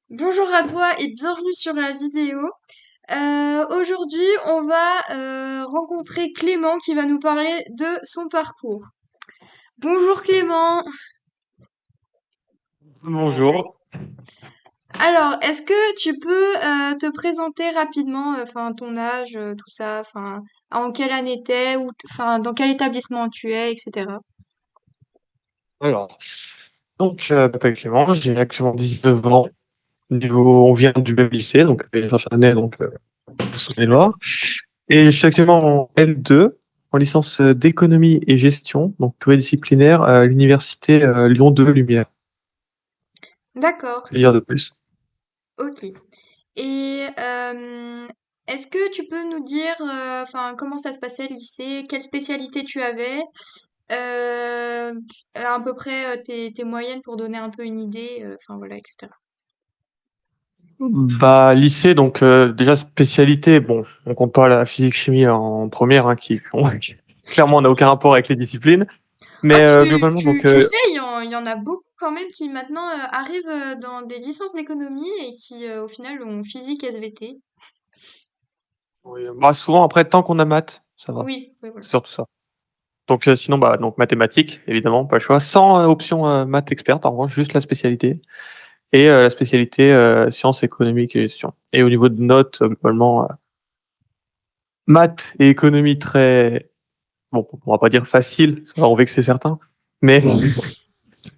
Bonjour à toi et bienvenue sur la vidéo. Aujourd'hui, on va rencontrer Clément qui va nous parler de son parcours. Bonjour Clément. Bonjour. Alors, est-ce que tu peux te présenter rapidement, enfin ton âge, tout ça, enfin en quelle année t'es ou enfin dans quel établissement tu es, etc. Alors, je m'appelle Clément, j'ai actuellement 19 ans. On vient du même lycée, donc cette année, en Saône-et-Loire. Et je suis actuellement en L2, en licence d'économie et gestion, donc pluridisciplinaire à l'université Lyon 2 Lumière. D'accord, Que dire de plus? ok. Et est-ce que tu peux nous dire, enfin comment ça se passait le lycée, quelle spécialité tu avais? Heu, à peu près, tes moyennes pour donner un peu une idée, enfin voilà, et cetera. Bah, lycée, déjà spécialité, bon, on compte pas la physique-chimie en première, hein, qui clairement n'a aucun rapport avec les disciplines. Ah Mais tu globalement, tu tu sais, il y en a beaucoup quand même qui maintenant, arrivent, dans des licences d'économie et qui, au final ont physique SVT. oui, bah, souvent après, tant qu'on a maths, ça va. Oui, oui, voilà. C'est surtout ça. Sinon, bah, donc mathématiques, évidemment, pas le choix. Sans option maths experte, en revanche, juste la spécialité. Et la spécialité sciences économiques et gestion. Et au niveau de notes, globalement, maths et économie très, bon, on va pas dire facile, ça va en vexer certains, mais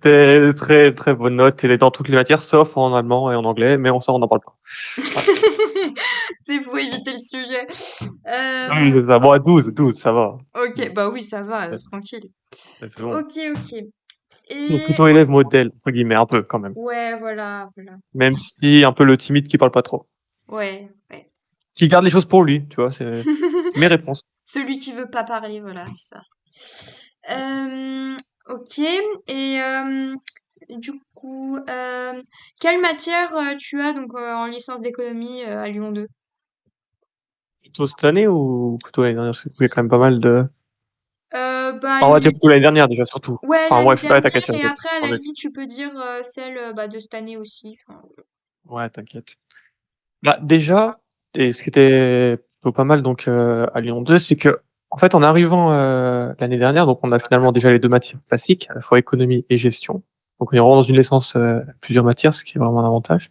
c'est très très bonne note et dans toutes les matières, sauf en allemand et en anglais, mais on n'en parle pas. Voilà. C'est pour éviter le sujet. Oui, Hem, c'est ça. Bon, à 12, ça va. OK, bah oui, ça va, C'est tranquille. c'est bon. OK, OK Donc et plutôt élève modèle, entre guillemets, un peu quand même. ouais, voilà, voilà. Même si un peu le timide qui parle pas trop. Ouais, ouais. Qui garde les choses pour lui, tu vois, c'est mes réponses. Celui qui veut pas parler, voilà, c'est ça. Euh, ok. Et du coup, quelle matière tu as donc en licence d'économie à Lyon 2? Plutôt cette année ou plutôt l'année dernière? Parce qu'il y a quand même pas mal de. Bah Enfin, on va dire plutôt l'année dernière déjà, surtout. ouais, Enfin l'année bref, ouais, dernière t'inquiète, et t'inquiète. après à la J'en ai- limite tu peux dire celle bah, de cette année aussi. Enfin, Ouais, t'inquiète. Bah déjà, et ce qui était plutôt pas mal à Lyon 2, c'est que en fait en arrivant l'année dernière, donc on a finalement déjà les deux matières classiques, à la fois économie et gestion. Donc on est vraiment dans une licence plusieurs matières, ce qui est vraiment un avantage.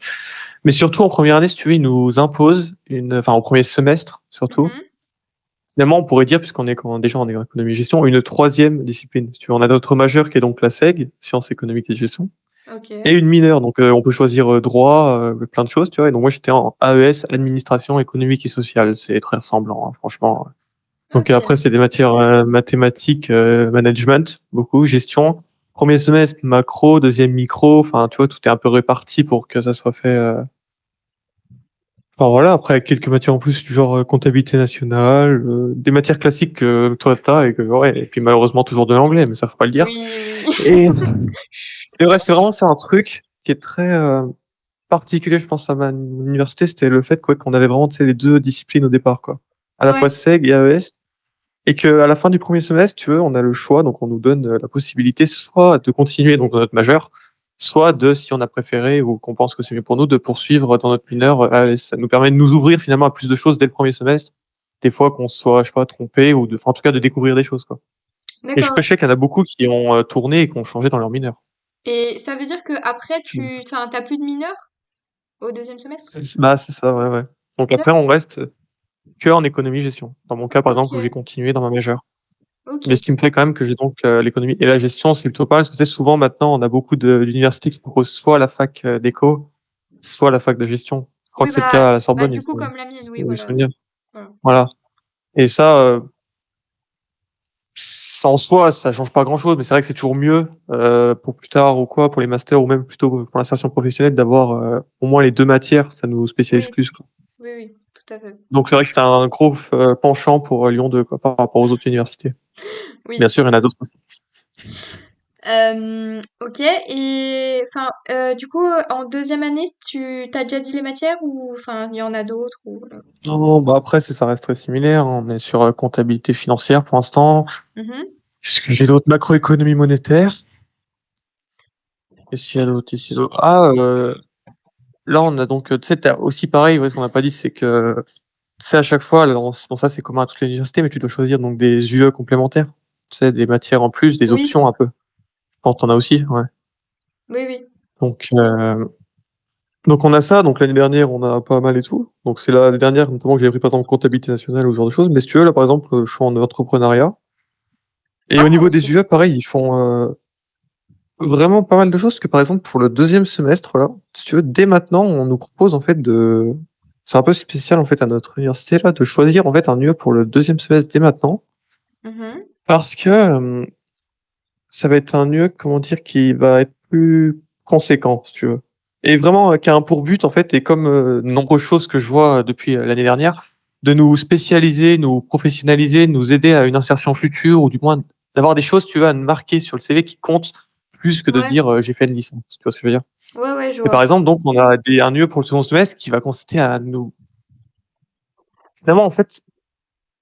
Mais surtout en première année, si tu veux, ils nous imposent enfin au premier semestre surtout. mhm, Finalement, on pourrait dire, déjà en économie et gestion, une troisième discipline. Si tu veux, on a notre majeure qui est donc la SEG, sciences économiques et gestion, et ok. une mineure. Donc, on peut choisir droit, plein de choses, tu vois. Et donc, moi, j'étais en AES, administration économique et sociale. C'est très ressemblant, hein, franchement. Donc, Ok. après, c'est des matières mathématiques, management, beaucoup, gestion. Premier semestre, macro, deuxième micro. Enfin, tu vois, tout est un peu réparti pour que ça soit fait. Enfin voilà, après quelques matières en plus du genre comptabilité nationale, des matières classiques que toi t'as ouais, et puis malheureusement toujours de l'anglais, mais ça faut pas le dire. Oui, oui. Et, et bref, c'est vraiment ça un truc qui est très particulier, je pense, à ma université, c'était le fait quoi, qu'on avait vraiment tu sais, les deux disciplines au départ, quoi. À la fois Ouais. SEG et AES, et que à la fin du premier semestre, tu veux, on a le choix, donc on nous donne la possibilité soit de continuer donc dans notre majeur, soit de, si on a préféré ou qu'on pense que c'est mieux pour nous, de poursuivre dans notre mineur. Ça nous permet de nous ouvrir finalement à plus de choses dès le premier semestre. Des fois qu'on se soit, je sais pas, trompé enfin, en tout cas de découvrir des choses, quoi. Et je D'accord. sais qu'il y en a beaucoup qui ont tourné et qui ont changé dans leur mineur. Et ça veut dire que après Mm. enfin, t'as plus de mineurs au deuxième semestre? Bah, c'est ça, ouais, ouais. Donc après, on D'accord. reste que en économie-gestion. Dans mon cas, par exemple, où j'ai Ok. continué dans ma majeure. Ok. Mais ce qui me fait quand même que j'ai l'économie et la gestion, c'est plutôt pas mal, parce que tu sais, souvent maintenant, on a beaucoup d'universités qui proposent soit la fac d'éco, soit la fac de gestion. Je crois Oui, que c'est le cas à la bah Sorbonne, du coup, comme la mienne, oui, il me voilà. souvenir. Voilà. Voilà. Et ça, en soi, ça change pas grand-chose, mais c'est vrai que c'est toujours mieux pour plus tard ou quoi, pour les masters ou même plutôt pour l'insertion professionnelle, d'avoir au moins les deux matières, ça nous spécialise Oui, plus, quoi. oui, oui, tout à fait. Donc c'est vrai que c'était un gros penchant pour Lyon 2, quoi, par rapport aux autres universités. Bien Oui. sûr, il y en a d'autres aussi. Ok. Et enfin, du coup, en deuxième année, tu t'as déjà dit les matières ou enfin, il y en a d'autres ou Non, bah après, ça reste très similaire. On est sur comptabilité financière pour l'instant. Mhm. Est-ce que j'ai d'autres macroéconomie monétaire? Qu'est-ce qu'il y a d'autre ici? Ah, là, on a donc, tu sais, tu aussi pareil, ouais, ce qu'on n'a pas dit, c'est que, tu sais, à chaque fois, alors bon ça, c'est commun à toutes les universités, mais tu dois choisir donc des UE complémentaires. Tu sais, des matières en plus, des Oui, options un peu. Je pense que tu en as aussi? Ouais. oui, oui. Donc, donc on a ça, donc l'année dernière, on a pas mal et tout. Donc c'est l'année dernière notamment que j'avais pris par exemple comptabilité nationale ou ce genre de choses. Mais si tu veux, là par exemple, je suis en entrepreneuriat et au niveau Oh, des c'est UE, pareil, ils font, vraiment pas mal de choses, parce que par exemple pour le 2e semestre là, si tu veux, dès maintenant, on nous propose en fait de c'est un peu spécial en fait à notre université là, de choisir en fait un UE pour le 2e semestre dès maintenant. mmh. Parce que, ça va être un UE, comment dire? Qui va être plus conséquent, si tu veux. Et vraiment, qui a un pour but en fait et comme, de nombreuses choses que je vois depuis, l'année dernière, de nous spécialiser, nous professionnaliser, nous aider à une insertion future ou du moins d'avoir des choses, tu veux, à marquer sur le CV qui comptent plus que de Ouais, dire, «J'ai fait une licence». Tu vois ce que je veux dire? ouais, ouais, je Et par vois. exemple donc on a un UE pour le second semestre qui va consister à nous finalement en fait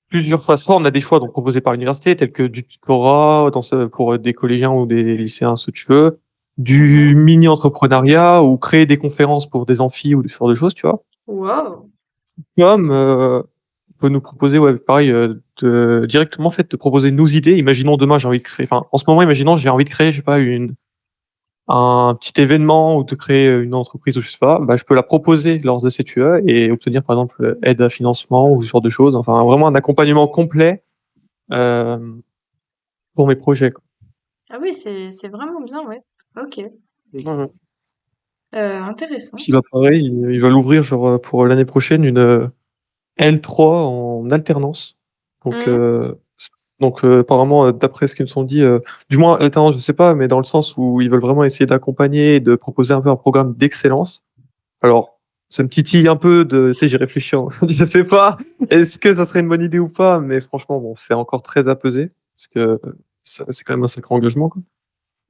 plusieurs fois. Soit on a des choix donc proposés par l'université tels que du tutorat dans ce pour, des collégiens ou des lycéens, ce que tu veux, du Mmh. mini entrepreneuriat ou créer des conférences pour des amphis ou ce genre de choses, tu vois? Waouh! Comme, on peut nous proposer, ouais, pareil, de directement en fait de proposer nos idées. Imaginons demain j'ai envie de créer enfin en ce moment imaginons j'ai envie de créer, je sais pas, un petit événement ou de créer, une entreprise ou je sais pas, bah, je peux la proposer lors de cette UE et obtenir par exemple, aide à financement ou ce genre de choses. Enfin vraiment un accompagnement complet, hem pour mes projets, quoi. Ah oui, c'est vraiment bien, ouais. OK. Ouais, ouais. Intéressant. Puis là, pareil, ils veulent ouvrir genre, pour l'année prochaine une, L3 en alternance. Donc, Mmh. apparemment, d'après ce qu'ils me sont dit, du moins alternance, je sais pas, mais dans le sens où ils veulent vraiment essayer d'accompagner et de proposer un peu un programme d'excellence. Alors, ça me titille un peu de tu sais, j'y réfléchis en je sais pas, est-ce que ça serait une bonne idée ou pas? Mais franchement, bon, c'est encore très à peser parce que, ça c'est quand même un sacré engagement, quoi.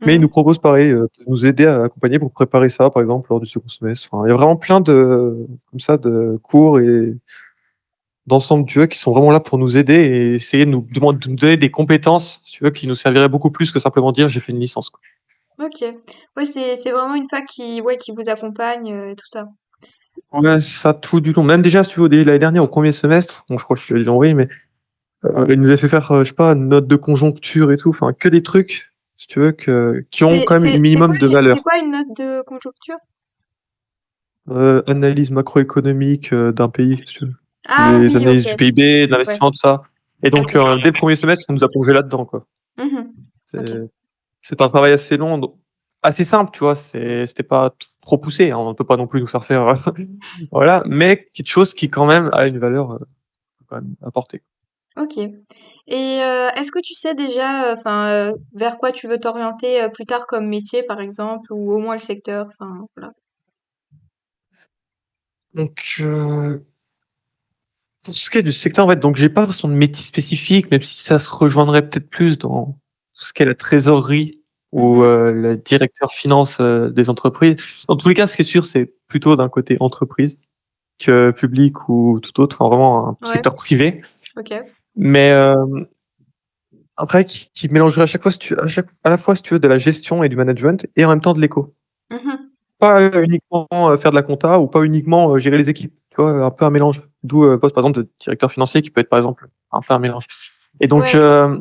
Mais ils Mmh. nous proposent pareil, de nous aider à accompagner pour préparer ça, par exemple, lors du second semestre. Enfin, il y a vraiment plein de comme ça, de cours et d'ensemble, tu vois, qui sont vraiment là pour nous aider et essayer de nous donner des compétences, si tu veux, qui nous serviraient beaucoup plus que simplement dire: «J'ai fait une licence», quoi. OK. Ouais, c'est vraiment une fac qui ouais, qui vous accompagne, et tout ça. Ouais, ça tout du long. Même déjà, si tu veux, l'année dernière, au 1er semestre, bon, je crois que je te l'ai déjà envoyé, mais, ils nous avaient fait faire, je sais pas, une note de conjoncture et tout, enfin, que des trucs, si tu veux, qui ont C'est quand même c'est une c'est quoi minimum de c'est valeur. quoi une note de conjoncture? Analyse macroéconomique, d'un pays, si tu veux. Ah Les oui, OK. analyses du PIB, de Ouais, l'investissement, tout ça. Et donc, OK. dès le 1er semestre, on nous a plongé là-dedans, quoi. Mmh. OK. C'est c'est un travail assez long, donc assez simple, tu vois? C'était pas trop poussé, hein, on peut pas non plus nous faire faire, voilà, mais quelque chose qui quand même a une valeur, quand même apportée. OK. Et est-ce que tu sais déjà, enfin, vers quoi tu veux t'orienter, plus tard comme métier, par exemple, ou au moins le secteur? Enfin, voilà. Donc, pour ce qui est du secteur, en fait, donc j'ai pas forcément de métier spécifique, même si ça se rejoindrait peut-être plus dans tout ce qui est la trésorerie ou, Mmh. le directeur finance, des entreprises. Dans tous les cas, ce qui est sûr, c'est plutôt d'un côté entreprise que public ou tout autre, enfin vraiment un Ouais, secteur privé. OK. Mais, après qui mélangerait à chaque fois si tu à la fois si tu veux de la gestion et du management et en même temps de l'éco. Mmh. Pas, uniquement, faire de la compta ou pas uniquement, gérer les équipes, tu vois? Un peu un mélange. D'où, poste par exemple de directeur financier qui peut être par exemple un peu un mélange. Et donc, Ouais.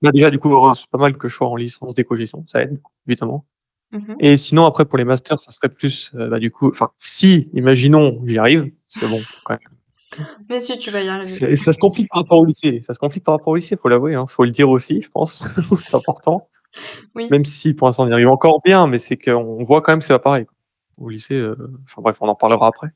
bah, déjà du coup, c'est pas mal que je sois en licence d'éco-gestion, ça aide évidemment. Mmh. Et sinon après pour les masters, ça serait plus, bah, du coup enfin si, imaginons j'y arrive, parce que bon quand même Mais si, tu vas y arriver. ça se complique par rapport au lycée, ça se complique par rapport au lycée, faut l'avouer, hein, faut le dire aussi je pense, c'est important. Oui. Même si pour l'instant on y arrive encore bien, mais c'est qu'on voit quand même que c'est pas pareil, quoi. Au lycée, enfin bref, on en parlera après.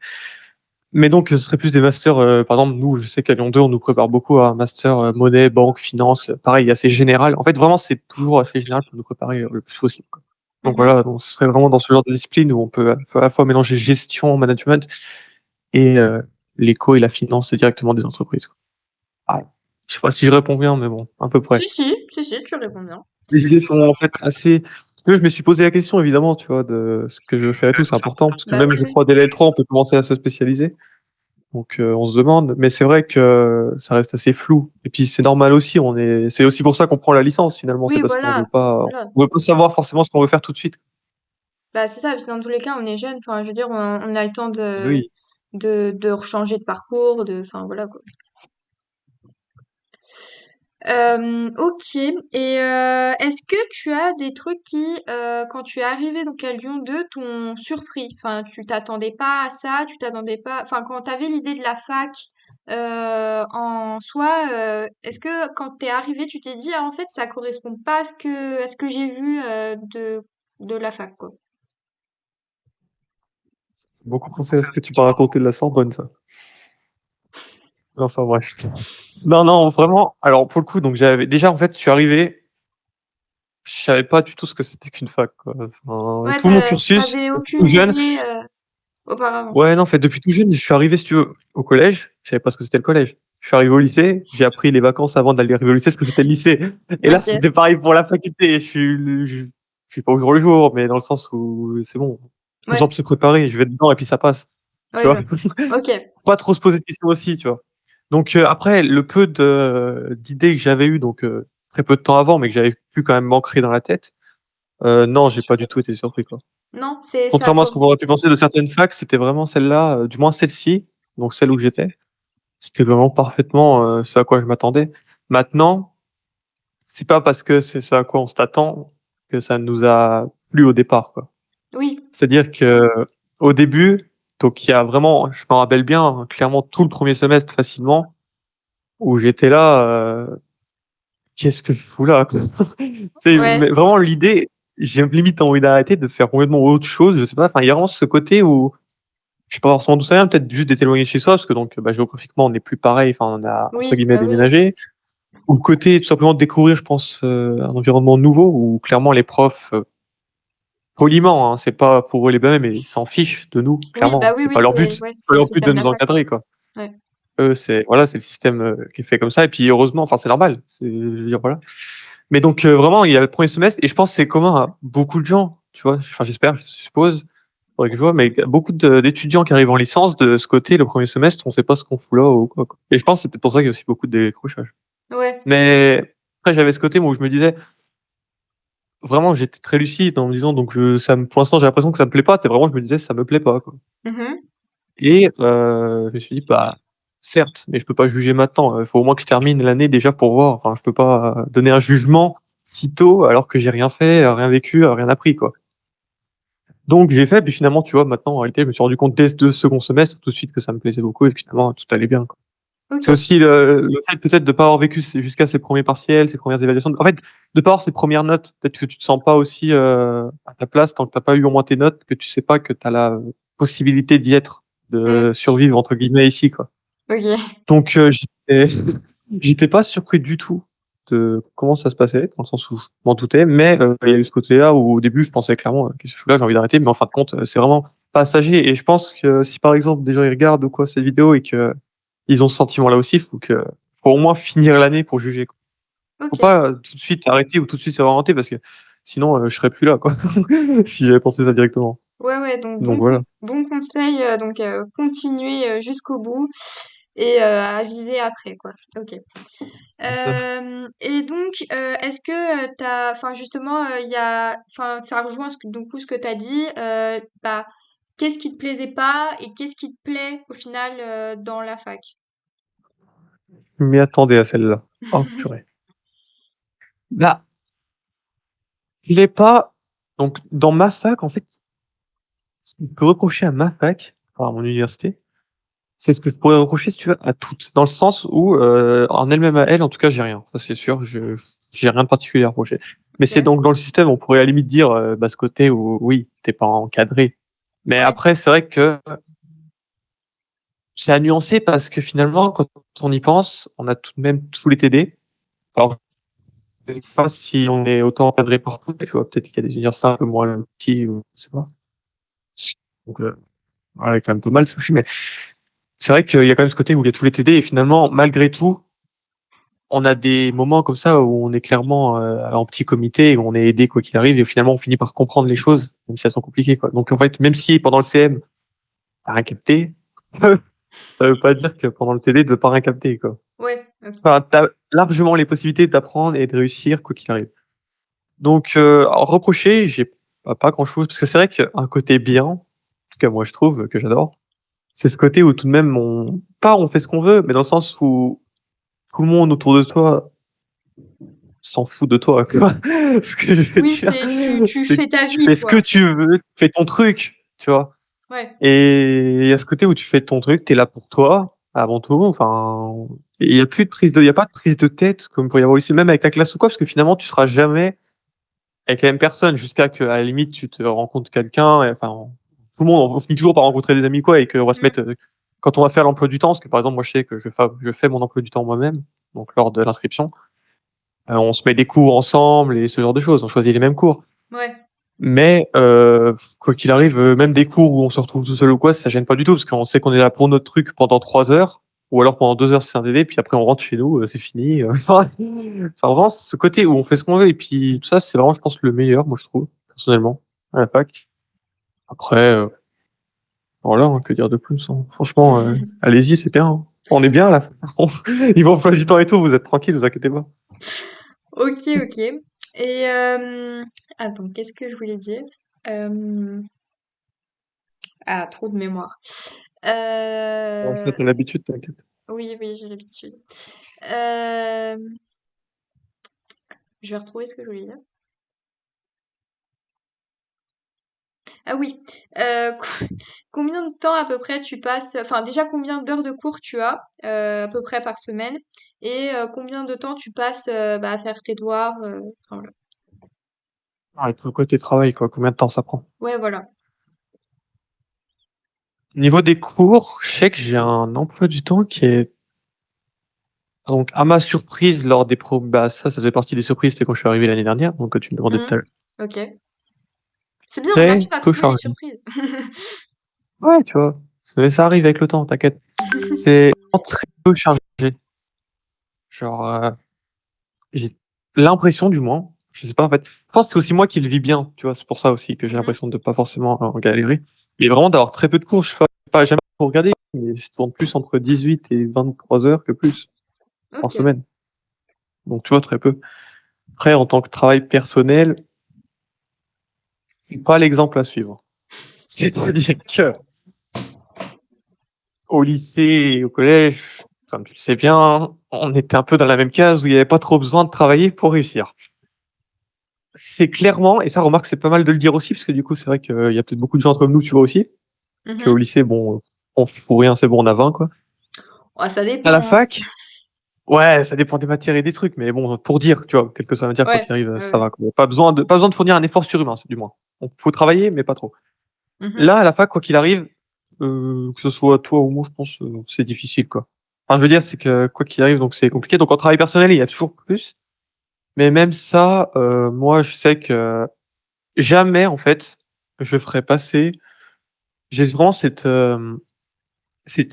Mais donc, ce serait plus des masters, par exemple, nous, je sais qu'à Lyon 2, on nous prépare beaucoup à un master, monnaie, banque, finance, pareil, assez général. En fait, vraiment, c'est toujours assez général pour nous préparer, le plus possible, quoi. Donc Mmh. voilà, donc ce serait vraiment dans ce genre de discipline où on peut à la fois mélanger gestion, management et l'éco et la finance directement des entreprises, quoi. Ah, je sais pas si je réponds bien, mais bon, à peu près. Si, si, si, si, tu réponds bien. Les idées sont en fait assez parce que je me suis posé la question évidemment, tu vois, de ce que je veux faire et tout, c'est important parce que Bah même oui, je oui. crois dès la L3, on peut commencer à se spécialiser. Donc on se demande, mais c'est vrai que ça reste assez flou et puis c'est normal aussi, c'est aussi pour ça qu'on prend la licence finalement, c'est Oui, parce qu'on voilà, veut pas voilà. on veut pas savoir forcément ce qu'on veut faire tout de suite. Bah, c'est ça, parce que dans tous les cas, on est jeune, enfin, je veux dire, on a le temps Oui, de rechanger de parcours, enfin, voilà, quoi. Ok. Et est-ce que tu as des trucs qui, quand tu es arrivé donc à Lyon 2, t'ont surpris? Enfin, tu t'attendais pas à ça, tu t'attendais pas. Enfin, quand t'avais l'idée de la fac en soi, est-ce que quand t'es arrivé, tu t'es dit ah en fait ça correspond pas à ce que j'ai vu de la fac quoi. beaucoup pensé à ce que tu m'as raconté de la Sorbonne, ça. Enfin bref. Non, non, vraiment. Alors pour le coup, donc j'avais déjà en fait, je suis arrivé, je savais pas du tout ce que c'était qu'une fac, quoi. Enfin, Ouais, tout mon cursus, t'avais depuis tout aucune jeune. idée auparavant. Ouais, non, en fait, depuis tout jeune, je suis arrivé, si tu veux, au collège. Je savais pas ce que c'était le collège. Je suis arrivé au lycée. J'ai appris les vacances avant d'aller arriver au lycée, ce que c'était le lycée. Et là, Ok. c'était pareil pour la faculté. Je suis pas au jour le jour, mais dans le sens où c'est bon. Pas besoin Ouais. de se préparer. Je vais dedans et puis ça passe. Tu Ouais, je vois? vois. Ok. Pas trop se poser de questions aussi, tu vois? Donc, après, le peu d'idées que j'avais eues, donc, très peu de temps avant, mais que j'avais pu quand même m'ancrer dans la tête, non, j'ai pas du tout été surpris, quoi. Non, c'est ça. Contrairement à ce qu'on aurait pu penser de certaines facs, c'était vraiment celle-là, du moins celle-ci, donc celle où j'étais. C'était vraiment parfaitement, ce à quoi je m'attendais. Maintenant, c'est pas parce que c'est ce à quoi on s'attend que ça nous a plu au départ, quoi. Oui. C'est-à-dire qu'au début, donc il y a vraiment, je me rappelle bien, hein, clairement tout le premier semestre facilement, où j'étais là, «Qu'est-ce que je fous là?» quoi. C'est Ouais. mais vraiment l'idée, j'ai limite envie d'arrêter, de faire complètement autre chose, je sais pas, enfin il y a vraiment ce côté où je sais pas forcément d'où ça vient, peut-être juste d'être éloigné de chez soi, parce que donc, bah, géographiquement, on n'est plus pareil, enfin, on a, entre Oui, guillemets, bah oui. «déménagé». Ou le côté, tout simplement, de découvrir, je pense, un environnement nouveau où clairement les profs, poliment, hein, c'est pas pour eux les blâmer, mais ils s'en fichent de nous, Oui, bah clairement. oui, C'est oui, pas leur but. c'est C'est ouais, pas c'est le leur but système de de la nous fac. encadrer, quoi. Ouais. Eux, c'est voilà, c'est le système, qui est fait comme ça et puis heureusement, enfin, c'est normal. Je veux dire, voilà. Mais donc, vraiment, il y a le premier semestre et je pense que c'est commun à beaucoup de gens, tu vois? Enfin, j'espère, je suppose. Faudrait que je vois, mais beaucoup d'étudiants qui arrivent en licence, de ce côté, le premier semestre, on sait pas ce qu'on fout là ou quoi, quoi. Et je pense que c'est peut-être pour ça qu'il y a aussi beaucoup de décrochages. Ouais. Mais après, j'avais ce côté, moi, où je me disais, vraiment, j'étais très lucide en me disant, donc, ça me, pour l'instant, j'ai l'impression que ça me plaît pas. C'est vraiment, je me disais, ça me plaît pas, quoi. Mmh. Et je me suis dit, bah, certes, mais je peux pas juger maintenant. Il faut au moins que je termine l'année déjà pour voir. Enfin, je peux pas donner un jugement si tôt alors que j'ai rien fait, rien vécu, rien appris, quoi. Donc j'ai fait, puis finalement, tu vois, maintenant, en réalité, je me suis rendu compte dès le second semestre, tout de suite, que ça me plaisait beaucoup et que finalement, tout allait bien, quoi. C'est OK. aussi le fait peut-être de pas avoir vécu jusqu'à ses premiers partiels, ses premières évaluations. En fait, de pas avoir ses premières notes. Peut-être que tu te sens pas aussi à ta place tant que t'as pas eu au moins tes notes, que tu sais pas que tu as la possibilité d'y être, Mmh. de survivre entre guillemets ici, quoi. OK. Donc j'étais pas surpris du tout de comment ça se passait, dans le sens où je m'en doutais, mais il y a eu ce côté-là où au début je pensais clairement: «Qu'est-ce que je fous là? J'ai envie d'arrêter», mais en fin de compte, c'est vraiment passager et je pense que si par exemple des gens ils regardent ou quoi cette vidéo et qu'ils ont ce sentiment-là aussi, faut au moins finir l'année pour juger, quoi. Faut OK. pas tout de suite arrêter ou tout de suite se réorienter parce que sinon, je serais plus là, quoi, si j'avais pensé ça directement. Ouais, ouais, donc Donc voilà. bon conseil, donc continuer, jusqu'au bout et à viser après, quoi. OK. C'est ça. Et donc, est-ce que, tu enfin justement, il y a enfin ça rejoint ce que tu as dit, bah, qu'est-ce qui te plaisait pas et qu'est-ce qui te plaît au final, dans la fac? Je m'y attendais à celle-là. Oh purée. Bah, il est pas donc dans ma fac, en fait, ce qu'on peut reprocher à ma fac, enfin à mon université, c'est ce que je pourrais reprocher, si tu veux, à toutes. Dans le sens où, en elle-même à elle, en tout cas, j'ai rien. Ça, c'est sûr, j'ai rien de particulier à reprocher. Mais c'est OK. donc dans le système, on pourrait à la limite dire, bah, ce côté où oui, tu es pas encadré. Mais Ouais. après, c'est vrai que c'est à nuancer parce que finalement, quand on y pense, on a tout de même tous les TD. Alors, je sais pas si on est autant encadré partout, tu vois? Peut-être qu'il y a des universités un peu moins petits ou je sais pas. Donc, voilà, quand même pas mal ce que je suis, mais c'est vrai qu'il y a quand même ce côté où il y a tous les TD et finalement, malgré tout, on a des moments comme ça où on est clairement, en petit comité et où on est aidé quoi qu'il arrive et finalement on finit par comprendre les choses, même si elles sont compliquées, quoi. Donc en fait, même si pendant le CM, tu as rien capté, ça veut pas dire que pendant le TD, tu vas pas rien capter, quoi. Ouais, OK. Enfin, tu as largement les possibilités d'apprendre et de réussir quoi qu'il arrive. Donc, alors reprocher, j'ai Bah, pas grand-chose, parce que c'est vrai qu'un côté bien, en tout cas moi je trouve, que j'adore, c'est ce côté où tout de même on fait ce qu'on veut, mais dans le sens où tout le monde autour de toi s'en fout de toi, quoi. Ce que je veux Oui, dire, c'est tu c'est que fais ta tu vie, fais ce que quoi. tu veux, tu fais ton truc, tu vois? Ouais. Et il y a ce côté où tu fais ton truc, tu es là pour toi, avant tout, enfin, et il y a pas de prise de tête comme pour y avoir au lycée, même avec ta classe ou quoi, parce que finalement tu seras jamais avec la même personne jusqu'à que, à la limite, tu te rencontres quelqu'un et enfin, tout le monde, on finit toujours par rencontrer des amis, quoi, et qu'on va se Mmh. mettre, quand on va faire l'emploi du temps, parce que par exemple, moi, je sais que je fais mon emploi du temps moi-même, donc lors de l'inscription, on se met des cours ensemble et ce genre de choses, on choisit les mêmes cours. Ouais. Mais quoi qu'il arrive, même des cours où on se retrouve tout seul ou quoi, ça gêne pas du tout parce qu'on sait qu'on est là pour notre truc pendant 3 heures ou alors pendant 2 heures si c'est un DD, puis après on rentre chez nous, c'est fini, enfin vraiment ce côté où on fait ce qu'on veut et puis tout ça, c'est vraiment je pense le meilleur, moi je trouve, personnellement, à la fac. Après, voilà, hein, que dire de plus, hein? Franchement, allez-y, c'est bien, hein. On est bien là. Niveau emploi du temps et tout, vous êtes tranquilles, vous inquiétez pas. OK, OK. Et attends, qu'est-ce que je voulais dire? Hem, ah, trop de mémoire. Ouais, ça Heu, tu l'habitude, t'inquiète. oui, oui, j'ai l'habitude. Hem, je vais retrouver ce que je voulais dire. Ah oui, combien de temps à peu près tu passes, enfin déjà combien d'heures de cours tu as à peu près par semaine et combien de temps tu passes bah, à faire tes devoirs, enfin, voilà. Ah et tout le côté travail quoi, combien de temps ça prend? Ouais, voilà. Au niveau des cours, je sais que j'ai un emploi du temps qui est donc à ma surprise lors des bah, ça fait partie des surprises, c'est quand je suis arrivé l'année dernière, donc tu me demandais tout Mmh. à l'heure. OK. C'est bien, on arrive Très à peu trouver les chargé. surprises. Ouais, tu vois? Mais ça arrive avec le temps, t'inquiète. C'est vraiment très peu chargé. Genre, j'ai l'impression du moins, je sais pas en fait, je pense que c'est aussi moi qui le vis bien, tu vois? C'est pour ça aussi que j'ai Mmh. l'impression de pas forcément, galérer. Mais vraiment d'avoir très peu de cours, je fais pas jamais trop regarder, mais je tourne plus entre 18 et 23 heures que plus par OK. semaine. Donc tu vois, très peu. Après en tant que travail personnel, pas l'exemple à suivre. C'est-à-dire qu'au lycée et au collège, comme tu le sais bien, on était un peu dans la même case où il y avait pas trop besoin de travailler pour réussir. C'est clairement et ça remarque, c'est pas mal de le dire aussi, parce que du coup, c'est vrai qu'il y a peut-être beaucoup de gens comme nous, tu vois aussi, qu'au Mmh. lycée, bon, on fout rien, c'est bon, on a 20 quoi. Oh, ça À dépend, la hein. fac, ouais, ça dépend des matières et des trucs, mais bon, pour dire, tu vois, quelle que soit la matière, quoi Ouais, qu'il arrive, ouais, ça ouais. va, quoi. Pas besoin de fournir un effort surhumain, du moins. On faut travailler, mais pas trop. Mmh. Là, à la fac, quoi qu'il arrive, que ce soit toi ou moi, je pense, c'est difficile, quoi. Enfin, je veux dire, c'est que quoi qu'il arrive, donc c'est compliqué. Donc en travail personnel, il y a toujours plus, mais même ça, moi, je sais que jamais, en fait, je ferais passer j'ai vraiment cette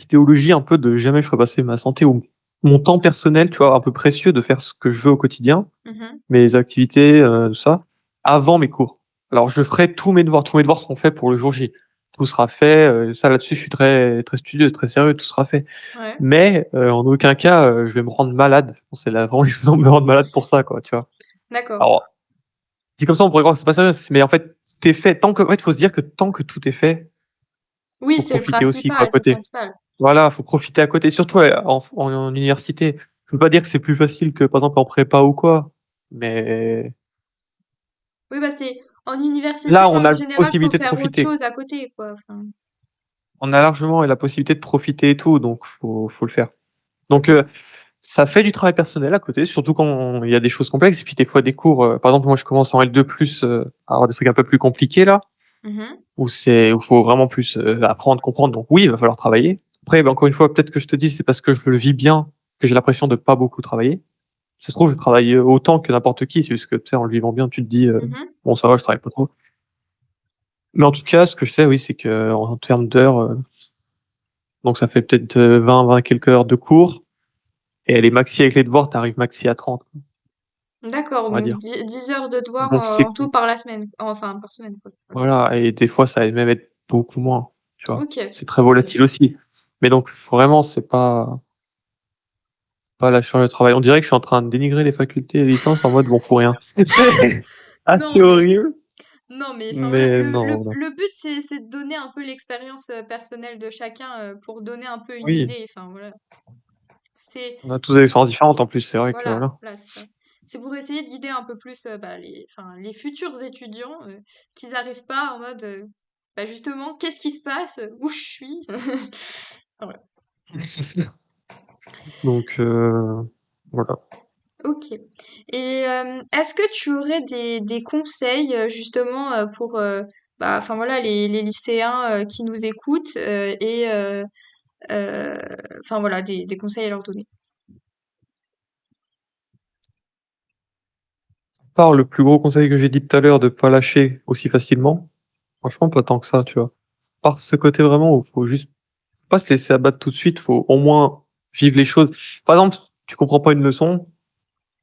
idéologie un peu de jamais je ferais passer ma santé ou mon temps personnel, tu vois, un peu précieux de faire ce que je veux au quotidien, Mmh. mes activités, tout ça, avant mes cours. Alors je ferai tous mes devoirs seront faits pour le jour J. Tout sera fait, ça là-dessus je suis très très studieux, très sérieux, tout sera fait. Ouais, Mais, en aucun cas, je vais me rendre malade. C'est là vraiment l'exemple de me rendre malade pour ça, quoi, tu vois? d'accord. Alors, dit comme ça, on pourrait croire que c'est pas sérieux, mais en fait, tout est fait tant que en fait, il faut se dire que tant que tout est fait, Oui, faut c'est le profiter aussi, quoi, à principal, c'est le côté. principal. Voilà, faut profiter à côté, surtout, en université. Je veux pas dire que c'est plus facile que, par exemple, en prépa ou quoi, mais Oui, bah, c'est en université, là, on a en la général, faut possibilité de faire autre profiter. chose à côté, quoi, enfin. On a largement la possibilité de profiter et tout, donc faut le faire. Donc, OK. ça fait du travail personnel à côté, surtout quand il y a des choses complexes et puis des fois des cours, par exemple, moi, je commence en L2+, à avoir des trucs un peu plus compliqués là, Mmh. où faut vraiment plus, apprendre, comprendre, donc oui, il va falloir travailler. Après, bah, encore une fois, peut-être que je te dis, c'est parce que je le vis bien, que j'ai l'impression de pas beaucoup travailler. Ça se trouve, je travaille, autant que n'importe qui, c'est juste que, tu sais, en le vivant bien, tu te dis, Mmh. «Bon ça va, je travaille pas trop». Mais en tout cas, ce que je sais, oui, c'est qu'en termes d'heures, donc ça fait peut-être, 20 quelques heures de cours et les maxi avec les devoirs, tu arrives maxi à 30, D'accord, on va donc dire. 10 heures de devoirs, Donc c'est en tout par la semaine, enfin par semaine, quoi. OK. voilà et des fois, ça va même être beaucoup moins, tu vois? OK. C'est très OK. volatile aussi. Mais donc vraiment, c'est pas la charge de travail. On dirait que je suis en train de dénigrer les facultés et les licences en mode: «Bon, faut rien». C'est assez Non, mais horrible. Non, mais enfin voilà, Mais non, voilà. le but c'est de donner un peu l'expérience personnelle de chacun pour donner un peu une Oui, idée. Enfin voilà, c'est on a tous des expériences différentes en plus, c'est vrai que voilà, voilà. voilà, c'est ça. C'est pour essayer de guider un peu plus bah, enfin, les futurs étudiants, qu'ils n'arrivent pas en mode, bah justement, qu'est-ce qui se passe? Où je suis? Voilà. C'est ça. Donc voilà. Ok. Et est-ce que tu aurais des conseils justement pour bah, enfin voilà les lycéens qui nous écoutent et euh, enfin voilà des conseils à leur donner. Par le plus gros conseil que j'ai dit tout à l'heure de pas lâcher aussi facilement, franchement pas tant que ça, tu vois. Par ce côté vraiment où faut juste pas se laisser abattre tout de suite, faut au moins vivre les choses. Par exemple, tu comprends pas une leçon,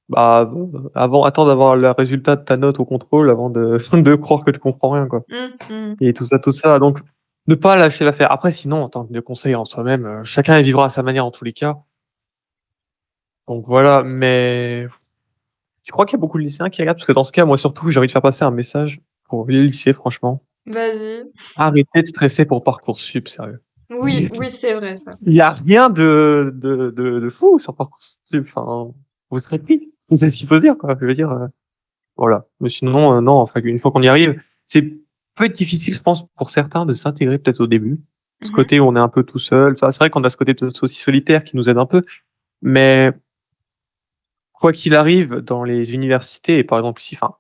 bah avant attends d'avoir le résultat de ta note au contrôle avant de de croire que tu comprends rien, quoi. Mm. Et tout ça, donc ne pas lâcher l'affaire. Après sinon, en tant que conseil en soi-même, chacun y vivra à sa manière en tous les cas. Donc voilà, mais tu crois qu'il y a beaucoup de lycéens qui regardent? Parce que dans ce cas, moi surtout, j'ai envie de faire passer un message pour les lycées, franchement. Vas-y. Arrêtez de stresser pour Parcoursup, sérieux. Oui, oui, c'est vrai ça. Il y a rien de fou sur Parcoursup, enfin, vous serez pris. C'est ce qu'il faut dire, quoi. Je veux dire, voilà. Mais sinon, non, enfin, une fois qu'on y arrive, c'est peut être difficile, je pense, pour certains de s'intégrer peut-être au début. Ce Mhm. côté où on est un peu tout seul. Enfin, c'est vrai qu'on a ce côté peut-être aussi solitaire qui nous aide un peu, mais quoi qu'il arrive dans les universités, et par exemple ici, enfin,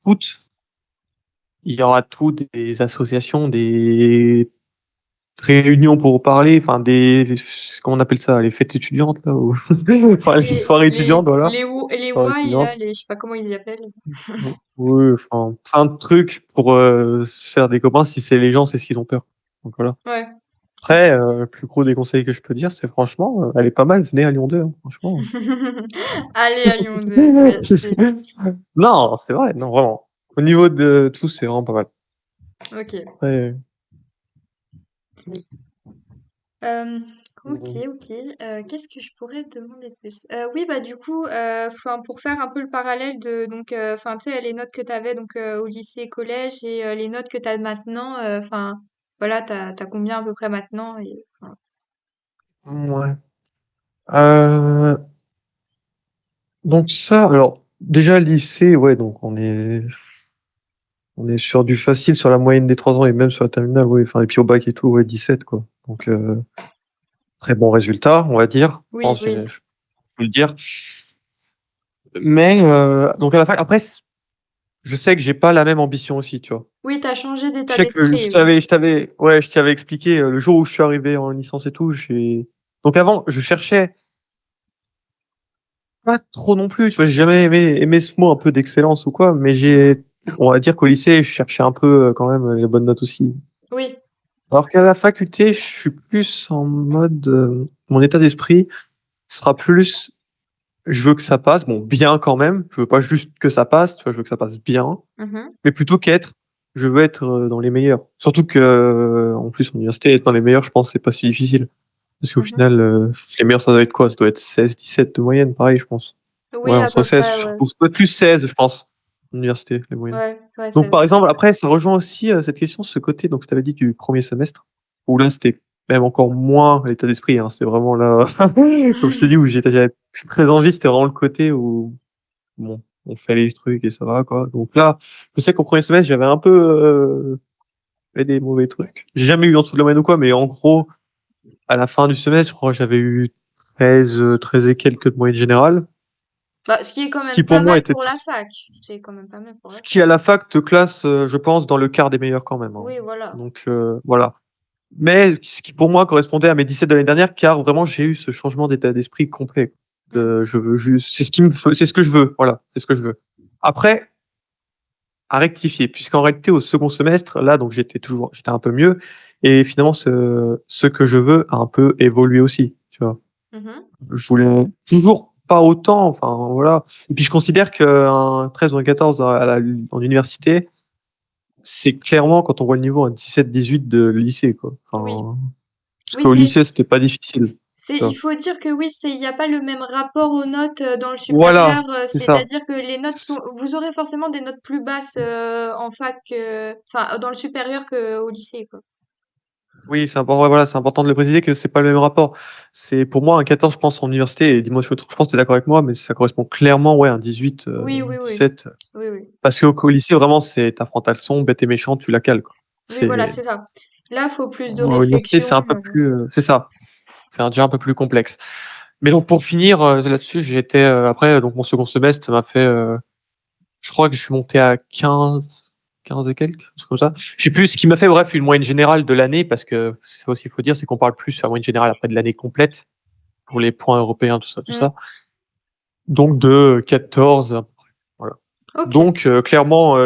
toutes, il y aura tout des associations, des réunions pour parler, enfin des, comment on appelle ça, les fêtes étudiantes là, ou enfin les soirées étudiantes, voilà, Les soirées WAI là, étudiantes. je sais pas comment ils y appellent. Oui, enfin plein de trucs pour se faire des copains si c'est les gens, c'est ce qu'ils ont peur. Donc voilà. Ouais. Ok. Après, le plus gros des conseils que je peux dire, c'est franchement, elle est pas mal, venez à Lyon 2, hein, franchement. Allez à Lyon 2. Ouais, Non, c'est vrai, non vraiment. Au niveau de tout, c'est vraiment pas mal. ok. Après, Euh, ok. Qu'est-ce que je pourrais te demander de plus? Oui, bah du coup, 'fin, pour faire un peu le parallèle de donc, enfin, tu sais, les notes que tu avais donc au lycée et collège et les notes que tu as maintenant, enfin, voilà, t'as combien à peu près maintenant et, enfin, ouais. Euh, donc ça, alors déjà lycée, ouais, donc on est sur du facile sur la moyenne des 3 ans et même sur la terminale, ouais. Enfin, et puis au bac et tout, ouais, 17 quoi. Donc très bon résultat, on va dire. Je oui, pense, oui. je peux le dire. Mais donc à la fin, après, je sais que j'ai pas la même ambition aussi, tu vois. Oui, t'as changé Je d'état sais que d'esprit, oui. je t'avais expliqué le jour où je suis arrivé en licence et tout, j'ai. Donc avant, je cherchais pas trop non plus, tu vois, j'ai jamais aimé ce mot un peu d'excellence ou quoi, mais Mhm. on va dire qu'au lycée, je cherchais un peu quand même les bonnes notes aussi. Oui. Alors qu'à la faculté, je suis plus en mode, mon état d'esprit sera plus, je veux que ça passe, bon, bien quand même, je veux pas juste que ça passe, tu vois, je veux que ça passe bien, Mhm. mais plutôt je veux être dans les meilleurs. Surtout que, en plus, en université, être dans les meilleurs, je pense, c'est pas si difficile. Parce qu'au Mhm. final, les meilleurs, ça doit être quoi? Ça doit être 16, 17 de moyenne, pareil, je pense. Ouais, Oui, à entre peu 16, près, ouais. surtout, ça doit être plus 16, je pense, l'université, les moyennes. Ouais, ouais, Donc, par c'est à peu exemple, près. après, ça rejoint aussi cette question, ce côté, donc je t'avais dit du premier semestre, où là, c'était même encore moins l'état d'esprit, hein, c'était vraiment là, comme je te dis, où j'avais très envie, c'était vraiment le côté où, bon, on fait les trucs et ça va, quoi. Donc là, je sais qu'au premier semestre, j'avais un peu fait des mauvais trucs. J'ai jamais eu en dessous de la moyenne ou quoi, mais en gros, à la fin du semestre, je crois que j'avais eu 13, 13 et quelques de moyenne générale, Bah, ce qui est quand ce qui même pour pas moi mal était pour la fac. C'est quand même pas mal pour ce la qui fac. à la fac te classe, je pense, dans le quart des meilleurs quand même, hein. Oui, voilà. Donc voilà. Mais ce qui pour moi correspondait à mes 17 de l'année dernière, car vraiment j'ai eu ce changement d'état d'esprit complet. Mm. Je veux juste, c'est ce que je veux, voilà, c'est ce que je veux. Après, à rectifier, puisqu'en réalité au second semestre, là donc j'étais un peu mieux, et finalement ce que je veux a un peu évolué aussi, tu vois. Mhm. Je voulais toujours pas autant, enfin voilà. Et puis je considère qu'un 13 ou un 14 en université, c'est clairement quand on voit le niveau un 17-18 de lycée, quoi. Oui. Enfin, parce Oui, qu'au lycée, c'était pas difficile. Il faut dire que oui, il n'y a pas le même rapport aux notes dans le Voilà, supérieur, c'est ça. c'est-à-dire que les notes sont, vous aurez forcément des notes plus basses en fac, enfin dans le supérieur qu'au lycée, quoi. Oui, c'est important, ouais, voilà, c'est important de le préciser que c'est pas le même rapport. C'est pour moi un 14, je pense, en université et dis-moi si je pense que tu es d'accord avec moi, mais ça correspond clairement, ouais, à un 18, Oui, oui, oui, 17, oui, oui. parce qu'au lycée, vraiment, c'est tu affrontes ta leçon, bête et méchant, tu la cales, quoi. Oui, voilà, C'est c'est ça. Là, faut plus de À l'université, réflexion. c'est un peu plus, c'est ça, c'est déjà un peu plus complexe. Mais donc pour finir, là-dessus, j'étais, après, donc mon second semestre, ça m'a fait, je crois que je suis monté à 15 et quelques, quelque chose comme ça. Je sais plus ce qui m'a fait, bref, une moyenne générale de l'année, parce que c'est ça aussi, il faut dire, c'est qu'on parle plus à la moyenne générale après de l'année complète, pour les points européens, tout ça, tout Mm. ça. Donc de 14 à peu près, voilà. Ok. Donc clairement,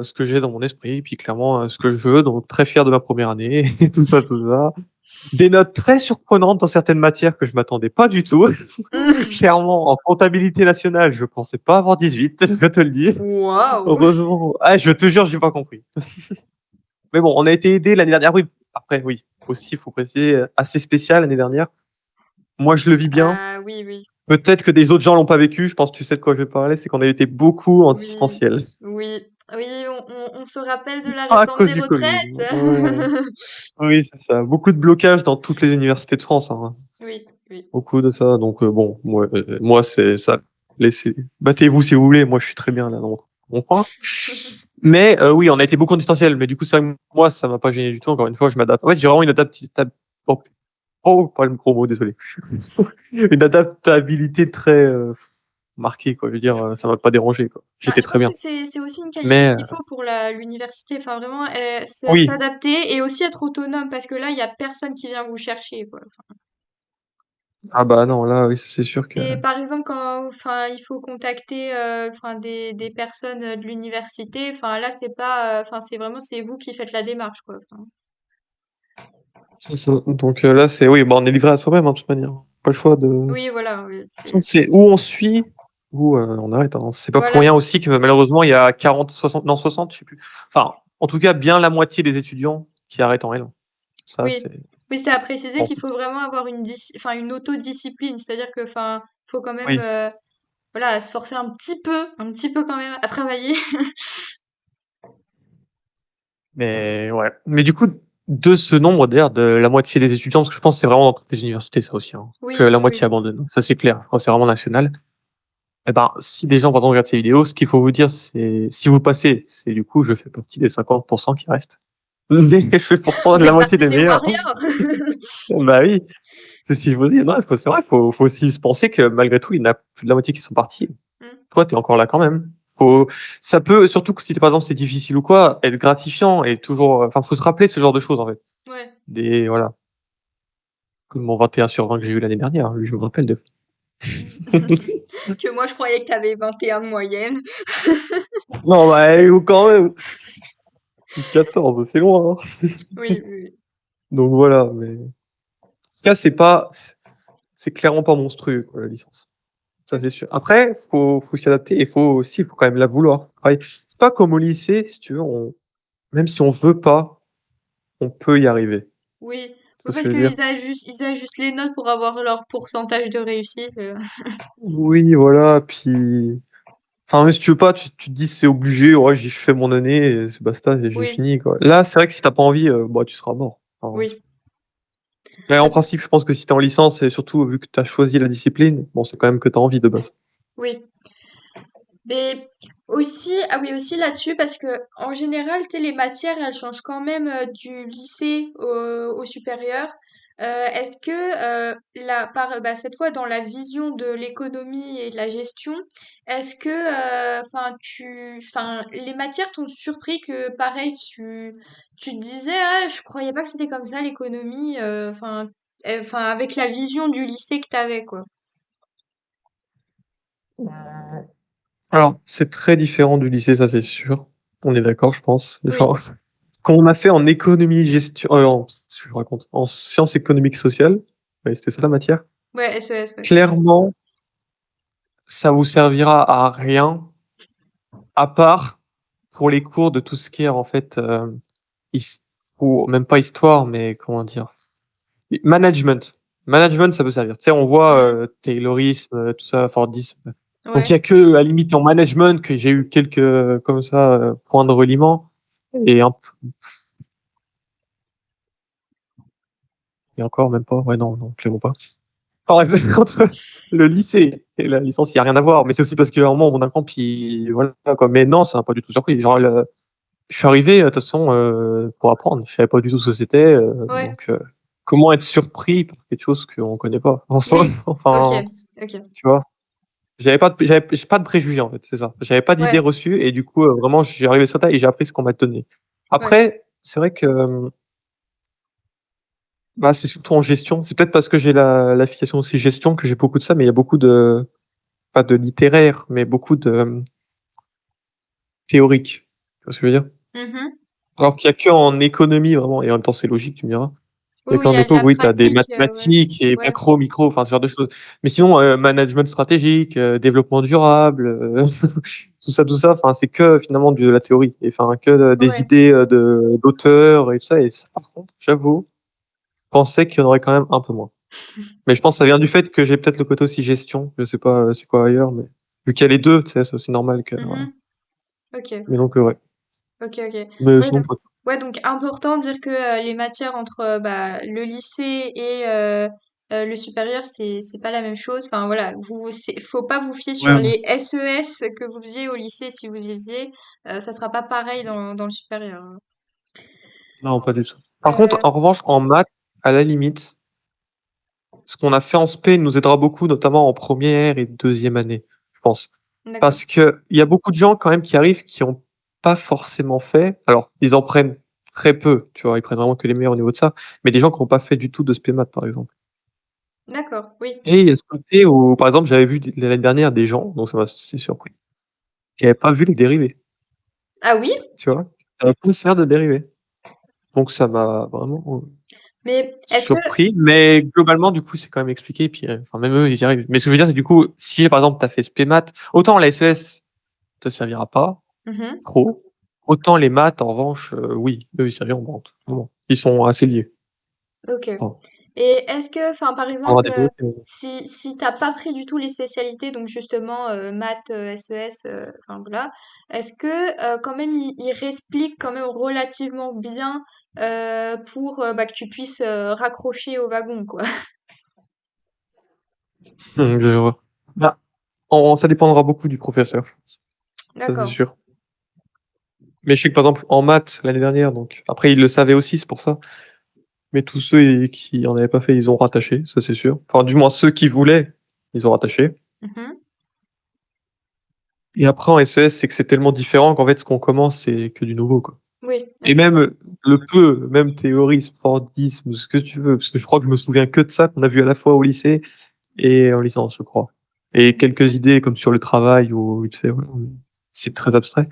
ce que j'ai dans mon esprit, puis clairement, ce que je veux, donc très fier de ma première année et tout ça, tout ça. Des notes très surprenantes dans certaines matières que je m'attendais pas du tout. Clairement, en comptabilité nationale, je pensais pas avoir 18, je vais te le dire. Waouh! Heureusement, ah, je te jure, j'ai pas compris. Mais bon, on a été aidés l'année dernière. Oui, après, oui, aussi, il faut préciser, assez spécial l'année dernière. Moi, je le vis bien. Ah oui, oui, Peut-être que des autres gens l'ont pas vécu. Je pense que tu sais de quoi je vais parler. C'est qu'on a été beaucoup en oui, distanciel. oui, oui, on se rappelle de la Pas à réforme cause des du Covid. retraites. Ouais. Oui, c'est ça. Beaucoup de blocages dans toutes les universités de France, hein. Oui, oui. Beaucoup de ça, donc bon, moi c'est ça. Laissez, battez-vous si vous voulez. Moi, je suis très bien là dans mon coin. Mais oui, on a été beaucoup en distanciel. Mais du coup, ça, moi, ça m'a pas gêné du tout. Encore une fois, je m'adapte. En fait, j'ai vraiment une adaptabilité. Oh, oh, pas le gros mot, désolé. Une adaptabilité très marquée, quoi. Je veux dire, ça m'a pas dérangé, quoi. Bah, J'étais je très pense que bien. c'est aussi une qualité Mais qu'il faut pour l'université. Enfin, vraiment, oui. s'adapter et aussi être autonome parce que là, il y a personne qui vient vous chercher, quoi. Ah bah non, là, oui, c'est sûr que. C'est par exemple quand enfin il faut contacter enfin des personnes de l'université, enfin là c'est pas enfin c'est vraiment c'est vous qui faites la démarche quoi. Enfin, C'est ça. Donc là, c'est oui, bah, on est livré à soi-même, hein, de toute manière. Pas le choix de. oui voilà, oui, Toute façon, c'est c'est où on suit, ou on arrête, hein. C'est pas pour voilà. rien aussi que malheureusement, il y a 40, 60, non 60, je sais plus. Enfin, en tout cas, bien la moitié des étudiants qui arrêtent en L1. Ça, Oui. c'est Oui, c'est à préciser bon. qu'il faut vraiment avoir enfin une autodiscipline, c'est-à-dire que enfin faut quand même Oui, voilà, se forcer un petit peu quand même à travailler. mais ouais. Mais du coup, de ce nombre d'ailleurs, de la moitié des étudiants, parce que je pense que c'est vraiment dans toutes les universités, ça aussi, hein, que Oui, la oui, moitié oui. abandonne. Ça, c'est clair. Je crois que c'est vraiment national. Eh ben, si des gens, par exemple, regardent ces vidéos, ce qu'il faut vous dire, c'est si vous passez, c'est du coup, je fais partie des 50% qui restent. Mais je fais pourtant Vous la faites moitié partie des des meilleurs. warriors. Bah oui. C'est ce qu'il faut dire. Non, c'est vrai, faut aussi se penser que malgré tout, il y en a plus de la moitié qui sont partis. Mm. Toi, tu es encore là quand même. Mm. Ça peut, surtout que si par exemple c'est difficile ou quoi, être gratifiant et toujours, enfin, faut se rappeler ce genre de choses en fait. Ouais. Voilà. Comme mon 21 sur 20 que j'ai eu l'année dernière, lui, je me rappelle de. Que moi je croyais que t'avais 21 de moyenne. Non, bah, ou quand même. 14, c'est loin, hein. Oui, oui, oui. Donc voilà, mais. En tout cas, c'est clairement pas monstrueux, quoi, la licence. Ça, c'est Ok. sûr. Après, faut s'y adapter et faut quand même la vouloir. Pareil. C'est pas comme au lycée, si tu veux, même si on veut pas, on peut y arriver. Oui, Tu oui vois ce parce que je veux dire? ils ajustent les notes pour avoir leur pourcentage de réussite. Oui, voilà, puis enfin, mais si tu veux pas, tu te dis: «C'est obligé, ouais, je fais mon année et c'est basta et j'ai Oui, fini, quoi». Là, c'est vrai que si tu as pas envie, bah, tu seras mort. Enfin, oui, mais en bah, principe, je pense que si tu es en licence et surtout vu que tu as choisi la discipline, bon, c'est quand même que tu as envie de base. oui. Mais aussi, ah oui, aussi là-dessus, parce que en général, tu sais, les matières, elles changent quand même du lycée au supérieur. Est-ce que bah, cette fois, dans la vision de l'économie et de la gestion, est-ce que, enfin, les matières t'ont surpris que, pareil, tu te disais, ah, je croyais pas que c'était comme ça l'économie, enfin, avec la vision du lycée que t'avais, quoi. Alors, c'est très différent du lycée, ça, c'est sûr. On est d'accord, je pense. Oui, Genre, ce qu'on a fait en économie gestion je raconte, en sciences économiques sociales, ouais, c'était ça la matière. ouais, SES, ouais. Clairement, ça vous servira à rien, à part pour les cours de tout ce qui est en fait, his ou même pas histoire, mais comment dire? Management. Management, ça peut servir. Tu sais, on voit Mm. Taylorisme, tout ça, Fordisme. Donc il y Ouais. a que à la limite en management que j'ai eu quelques comme ça points de reliement et et encore même pas. Ouais non non, clairement pas. Bref, entre le lycée et la licence, il y a rien à voir. Mais c'est aussi parce qu'à un moment, mon camp, puis voilà quoi. Mais non, ça m'a pas du tout surpris. Genre, je suis arrivé de toute façon pour apprendre. Je savais pas du tout ce que c'était. Ouais. Comment être surpris par quelque chose qu'on connaît pas en soi. Oui. Ok. Enfin, Ok. tu vois. J'ai pas de préjugés en fait, c'est ça. J'avais pas d'idées Ouais. reçues et du coup vraiment j'ai arrivé sur ça et j'ai appris ce qu'on m'a donné. Ouais. Après, c'est vrai que bah c'est surtout en gestion. C'est peut-être parce que j'ai l'affiliation aussi gestion que j'ai beaucoup de ça, mais il y a beaucoup de pas de littéraire, mais beaucoup de théorique. Tu vois ce que je veux dire? Mhm. Alors qu'il y a que en économie vraiment et en même temps c'est logique, tu me diras. Il Oui, y a oui, il qu'en y a de éco, la oui, tu as des pratique. Ouais. mathématiques et Ouais. macro, micro, enfin ce genre de choses. Mais sinon, management stratégique, développement durable, tout ça, enfin c'est que finalement de la théorie, et enfin que des Ouais. idées d'auteurs et tout ça. Et ça, par contre, j'avoue, je pensais qu'il y en aurait quand même un peu moins. Mais je pense que ça vient du fait que j'ai peut-être le côté aussi gestion. Je sais pas c'est quoi ailleurs, mais vu qu'il y a les deux, tu sais, c'est aussi normal que voilà. Mhm. Ok. Mais donc ouais. Ok, ok. Mais Ouais, sinon, donc, ouais, donc important de dire que les matières entre bah, le lycée et le supérieur, c'est pas la même chose. Enfin voilà, faut pas vous fier sur ouais, ouais. les SES que vous faisiez au lycée si vous y faisiez. Ça sera pas pareil dans le supérieur, hein. Non, pas du tout. Par contre, Euh, en revanche, en maths, à la limite, ce qu'on a fait en spé nous aidera beaucoup, notamment en première et deuxième année, je pense. d'accord, Parce que il y a beaucoup de gens quand même qui arrivent qui ont pas forcément fait. Alors, ils en prennent très peu, tu vois, ils prennent vraiment que les meilleurs au niveau de ça. Mais des gens qui n'ont pas fait du tout de spé maths, par exemple. d'accord, oui. Et il y a ce côté où, par exemple, j'avais vu l'année dernière des gens, donc ça m'a assez surpris, qui n'avaient pas vu les dérivés, Ah oui, tu vois. Ils n'avaient pas faire de dérivés. Donc ça m'a vraiment mais est-ce que... surpris, mais globalement, du coup, c'est quand même expliqué, puis, enfin, même eux, ils y arrivent. Mais ce que je veux dire, c'est du coup, si par exemple, tu as fait spé maths, autant la SES te servira pas Mhm, trop, autant les maths, en revanche, oui, eux, ils serviront bon, vraiment. Ils sont assez liés. ok. Enfin, Et est-ce que, enfin, par on aura exemple, des beautés, si t'as pas pris du tout les spécialités, donc justement maths, SES, enfin voilà, est-ce que quand même il réexplique quand même relativement bien pour bah, que tu puisses raccrocher au wagon, quoi. je vois. Bah, ça dépendra beaucoup du professeur, je pense. Ça, c'est D'accord. sûr. Mais je sais que, par exemple, en maths, l'année dernière, donc, après, ils le savaient aussi, c'est pour ça. Mais tous ceux qui en avaient pas fait, ils ont rattaché, ça, c'est sûr. Enfin, du moins, ceux qui voulaient, ils ont rattaché. Mhm. Et après, en SES, c'est que c'est tellement différent qu'en fait, ce qu'on commence, c'est que du nouveau, quoi. Oui, Et ok. même même théorie, Fordisme, ce que tu veux, parce que je crois que je me souviens que de ça qu'on a vu à la fois au lycée et en licence, je crois. Et quelques idées comme sur le travail ou tu sais, voilà, c'est très abstrait.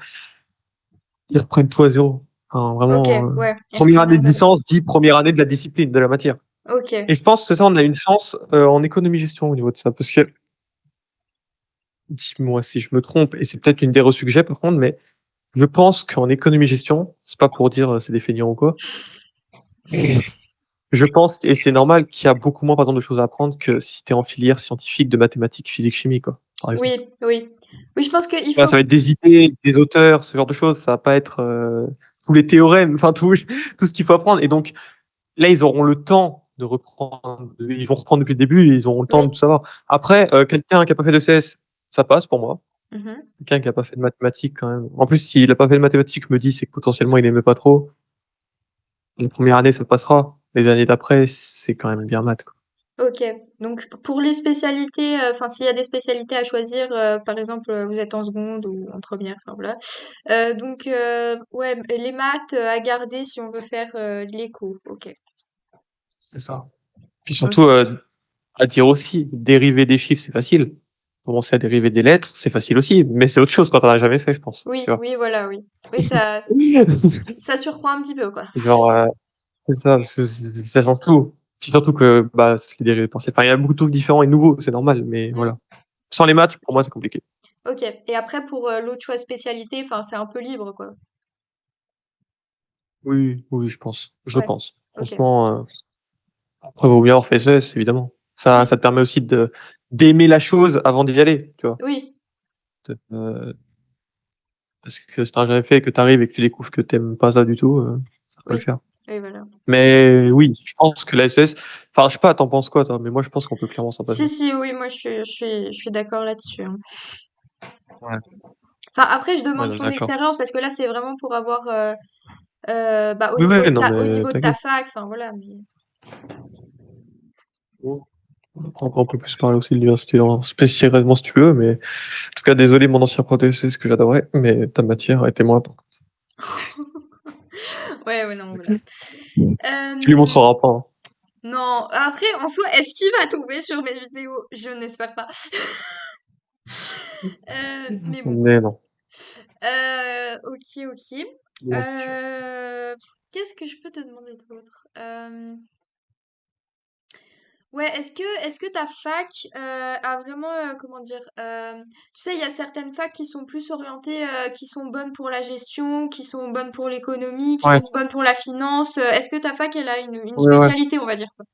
Ils reprennent tout à zéro. Enfin, Ok, vraiment, ouais, ils première reprennent année à de zéro. licence dit première année de la discipline, de la matière. Ok. Et je pense que ça, on a une chance en économie-gestion au niveau de ça, parce que dis-moi si je me trompe, et c'est peut-être une des reçus que j'ai par contre, mais je pense qu'en économie-gestion, c'est pas pour dire c'est des feignants ou quoi, je pense, et c'est normal, qu'il y a beaucoup moins, par exemple, de choses à apprendre que si tu es en filière scientifique de mathématiques, physique, chimie, quoi, par exemple. Oui, oui. Oui, je pense qu'il Voilà, faut... ça va être des idées, des auteurs, ce genre de choses. Ça va pas être tous les théorèmes, enfin tout ce qu'il faut apprendre. Et donc là, ils auront le temps de reprendre. Ils vont reprendre depuis le début et ils auront le temps de Oui. tout savoir. Après, quelqu'un qui a pas fait de CS, ça passe pour moi. Mhm. Quelqu'un qui a pas fait de mathématiques, quand même. En plus, s'il a pas fait de mathématiques, je me dis, c'est que potentiellement, il aimait pas trop. La première année, ça passera. Les années d'après, c'est quand même bien maths, quoi. Ok, donc pour les spécialités, enfin s'il y a des spécialités à choisir, par exemple vous êtes en seconde ou en première, enfin voilà. Donc ouais, les maths à garder si on veut faire de l'éco. Ok, C'est ça. Puis surtout, ok. à dire aussi, dériver des chiffres, c'est facile. Commencer à dériver des lettres, c'est facile aussi. Mais c'est autre chose quand on a jamais fait, je pense. Tu Oui, vois. oui, voilà, oui. Oui, ça surprend un petit peu quoi. Genre, c'est ça, parce que ça change tout. Puis surtout que, bah, ce qui est dérivé par enfin, il y a beaucoup de trucs différents et nouveaux, c'est normal, mais Mm, voilà. Sans les maths, pour moi, c'est compliqué. ok. Et après pour l'autre choix de spécialité, enfin c'est un peu libre quoi. Oui, oui, je pense. Je Ouais. pense. Ok. Franchement, Après, vaut mieux avoir fait SES, évidemment. Ça Oui, te permet aussi d'aimer la chose avant d'y aller, tu vois? oui, Parce que si tu as jamais fait et que tu arrives et que tu découvres que tu aimes pas ça du tout, ça peut le oui, faire. oui, voilà. Mais oui, je pense que la SES, enfin, je sais pas, tu en penses quoi toi? Mais moi je pense qu'on peut clairement s'en passer. Si, si, oui, moi je suis d'accord là-dessus, hein. Ouais, Enfin, après, je ouais, demande non, ton d'accord. expérience parce que là, c'est vraiment pour avoir, bah, Oui, ouais, non au mais niveau de ta t'inquiète. fac, enfin voilà. Mais... Mmh. Après on peut plus parler aussi de l'université en spécialement si tu veux, mais en tout cas désolé mon ancien prof de SES que j'adorais, mais ta matière était moins importante. Ouais, ouais, non, voilà. Tu lui Euh, montreras pas, hein. non, après, en soi, est-ce qu'il va tomber sur mes vidéos? Je n'espère pas. Mais bon. Mais non. Ok, ok. Donc, Qu'est-ce que je peux te demander d'autre? Ouais, est-ce que ta fac a vraiment, comment dire, tu sais, il y a certaines facs qui sont plus orientées, qui sont bonnes pour la gestion, qui sont bonnes pour l'économie, qui ouais, sont bonnes pour la finance. Est-ce que ta fac, elle a une ouais, ouais. spécialité, on va dire, quoi?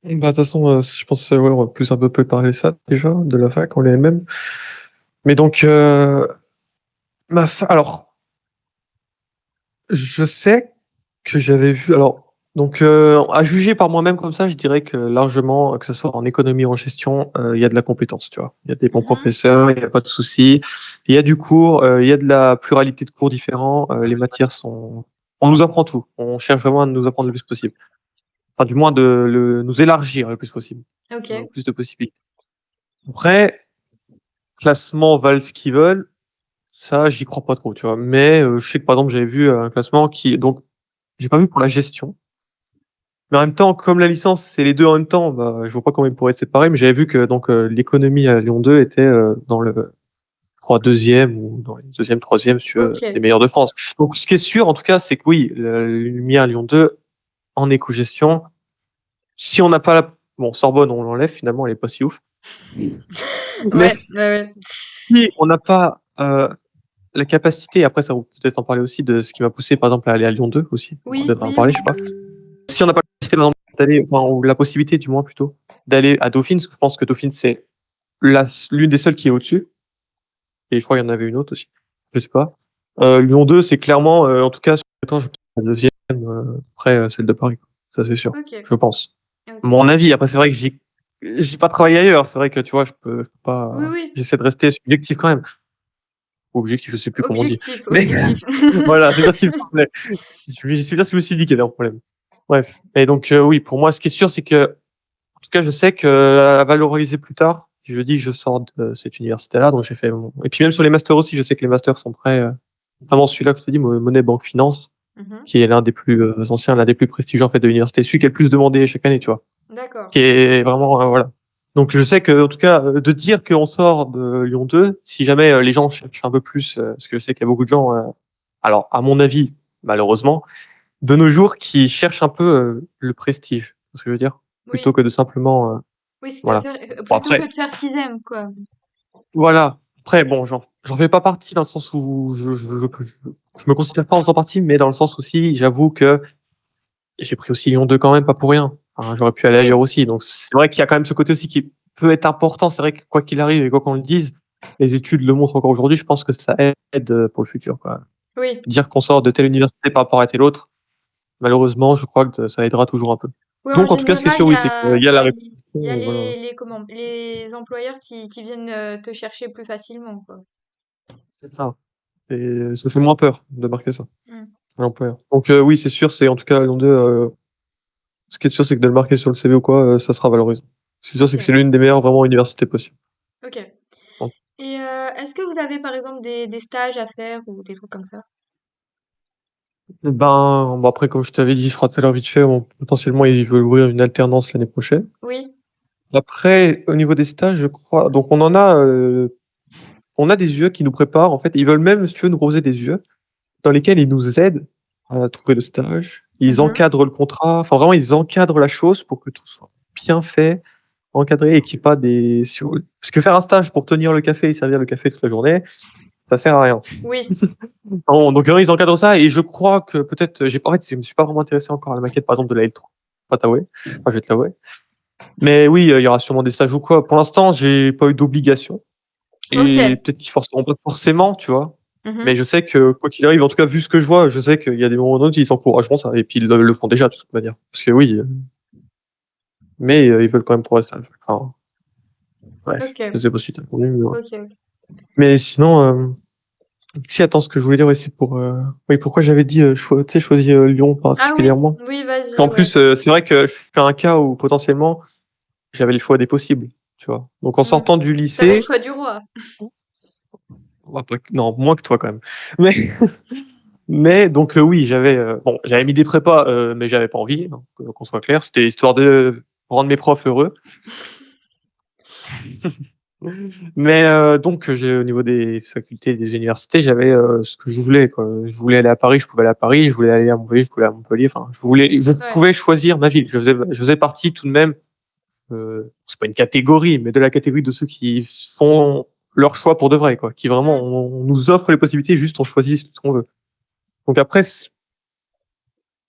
Bah, de toute façon, je pense, ouais, on va plus un peu parler de ça déjà, de la fac en elle-même. Mais donc, ma fa alors, je sais que j'avais vu alors donc, à juger par moi-même comme ça, je dirais que largement, que ce soit en économie ou en gestion, il y a de la compétence, tu vois? Il y a des bons Mhm. professeurs, il y a pas de souci. Il y a du cours, il y a de la pluralité de cours différents, les matières sont on nous apprend tout. On cherche vraiment à nous apprendre le plus possible. Enfin, du moins nous élargir le plus possible, Ok. plus de possibilités. Après, classement valent ce qu'ils veulent, ça, j'y crois pas trop, tu vois? Mais, je sais que, par exemple, j'avais vu, un classement qui donc j'ai pas vu pour la gestion, mais en même temps, comme la licence, c'est les 2 en même temps, bah, je vois pas comment ils pourraient être séparés, mais j'avais vu que donc, l'économie à Lyon 2 était, dans le je crois 2e ou dans les 2e, 3e si tu veux, Ok. des meilleurs de France. Donc ce qui est sûr, en tout cas, c'est que oui, le Lumière Lyon 2 en écogestion, si on n'a pas la bon, Sorbonne, on l'enlève finalement, elle est pas si ouf, mais Ouais, ouais, ouais. si on n'a pas, la capacité, après ça vaut peut-être en parler aussi de ce qui m'a poussé, par exemple, à aller à Lyon 2 aussi, on pourrait Oui, peut-être en oui, parler, oui. je sais pas. Si on n'a pas la capacité, par exemple, d'aller enfin, ou la possibilité du moins plutôt, d'aller à Dauphine, parce que je pense que Dauphine, c'est l'une des seules qui est au-dessus et je crois qu'il y en avait une autre aussi, je sais pas. Lyon 2, c'est clairement, en tout cas sur le temps, je pense la 2e, après, celle de Paris, quoi. Ça c'est sûr, Ok, je pense. ok. Mon avis, après c'est vrai que j'ai pas travaillé ailleurs, c'est vrai que tu vois, je peux Oui, pas oui. j'essaie de rester subjectif quand même. Ou objectif, je sais plus comment on dit. Objectif, Mais objectif. voilà, c'est bien ce qui me semblait. C'est bien ce que je me suis dit qu'il y avait un problème. Bref et donc oui, pour moi, ce qui est sûr, c'est que en tout cas, je sais que à valoriser plus tard, je dis que je sors de cette université-là, donc j'ai fait mon et puis même sur les masters aussi, je sais que les masters sont prêts, notamment celui-là que je te dis, monnaie, banque, finance, Mhm. qui est l'un des plus, anciens, l'un des plus prestigieux, en fait, de l'université. Celui qui est le plus demandé chaque année, tu vois? D'accord. Qui est vraiment, voilà. Donc je sais que en tout cas, de dire qu'on sort de Lyon 2, si jamais, les gens cherchent un peu plus, parce que je sais qu'il y a beaucoup de gens, alors à mon avis, malheureusement, de nos jours, qui cherchent un peu, le prestige. Tu vois ce que je veux dire? Plutôt Oui. que de simplement, Oui, c'est que voilà. faire, Bon plutôt que après de faire ce qu'ils aiment, quoi. voilà. Après bon, j'en fais pas partie dans le sens où je me considère pas en faisant partie, mais dans le sens aussi, j'avoue que j'ai pris aussi Lyon 2 quand même, pas pour rien. Enfin, j'aurais pu aller ailleurs Oui, aussi. Donc c'est vrai qu'il y a quand même ce côté aussi qui peut être important. C'est vrai que quoi qu'il arrive et quoi qu'on le dise, les études le montrent encore aujourd'hui, je pense que ça aide, pour le futur, quoi. oui. Dire qu'on sort de telle université par rapport à telle autre, malheureusement, je crois que ça aidera toujours un peu. Oui, en Donc en tout cas, ce qui est général, sûr, oui, c'est qu'il y a la réputation il y a et voilà. comment, les employeurs qui viennent te chercher plus facilement, quoi. C'est ça et ça fait moins peur de marquer ça Mm. à l'employeur. Donc oui, c'est sûr, c'est en tout cas Lyon 2, ce qui est sûr, c'est que de le marquer sur le CV ou quoi, ça sera valorisant. Ce qui est sûr, c'est que c'est Ok, l'une des meilleures vraiment universités possibles. ok. Donc Et est-ce que vous avez par exemple des stages à faire ou des trucs comme ça? ben, bon après comme je t'avais dit, je crois tout à l'heure vite fait, potentiellement ils veulent ouvrir une alternance l'année prochaine. Oui. Après, au niveau des stages, je crois donc on a des UE qui nous préparent en fait. Ils veulent même, si tu veux, nous proposer des UE dans lesquels ils nous aident à trouver le stage. Ils Mhm. encadrent le contrat, enfin vraiment ils encadrent la chose pour que tout soit bien fait, encadré et qu'il y ait pas des parce que faire un stage pour tenir le café et servir le café toute la journée, ça sert à rien. Oui. Non, donc ils encadrent ça et je crois que peut-être j'ai pas en fait, je me suis pas vraiment intéressé encore à la maquette par exemple de la L3. pas t'avouer. Enfin, je vais te l'avouer. Mais oui, il y aura sûrement des stages ou quoi. Pour l'instant, j'ai pas eu d'obligation et OK. peut-être qu'ils forceront pas forcément, tu vois? Mais Mmh. je sais que quoi qu'il arrive, en tout cas vu ce que je vois, je sais qu'il y a des moments ou d'autres, ils encourageront ça et puis ils le font déjà de toute manière. Parce que oui, mais ils veulent quand même progresser. Enfin, bref, OK. je sais pas si tu as compris, mais ouais. OK, OK. Mais sinon, si attends, ce que je voulais dire aussi pour, oui, pourquoi j'avais dit, tu sais, choisi, Lyon Ah oui, particulièrement? oui, Parce vas-y, qu'en ouais. plus, c'est vrai que je suis un cas où potentiellement j'avais le choix des possibles, tu vois? Donc en Mmh. sortant du Tu le lycée, choix du roi. ouais, pas q non, moins que toi quand même. Mais donc oui, j'avais, bon, j'avais mis des prépas, mais j'avais pas envie, hein, qu'on soit clair. C'était histoire de rendre mes profs heureux. Mais donc j'ai au niveau des facultés, des universités, j'avais, ce que je voulais, quoi. Je voulais aller à Paris, je pouvais aller à Paris, je voulais aller à Montpellier, je pouvais aller à Montpellier. Enfin, je Ouais. pouvais choisir ma ville. Je faisais partie tout de même, c'est pas une catégorie, mais de la catégorie de ceux qui font leur choix pour de vrai, quoi. Qui vraiment Mmh. on nous offre les possibilités, juste on choisit ce qu'on veut. Donc après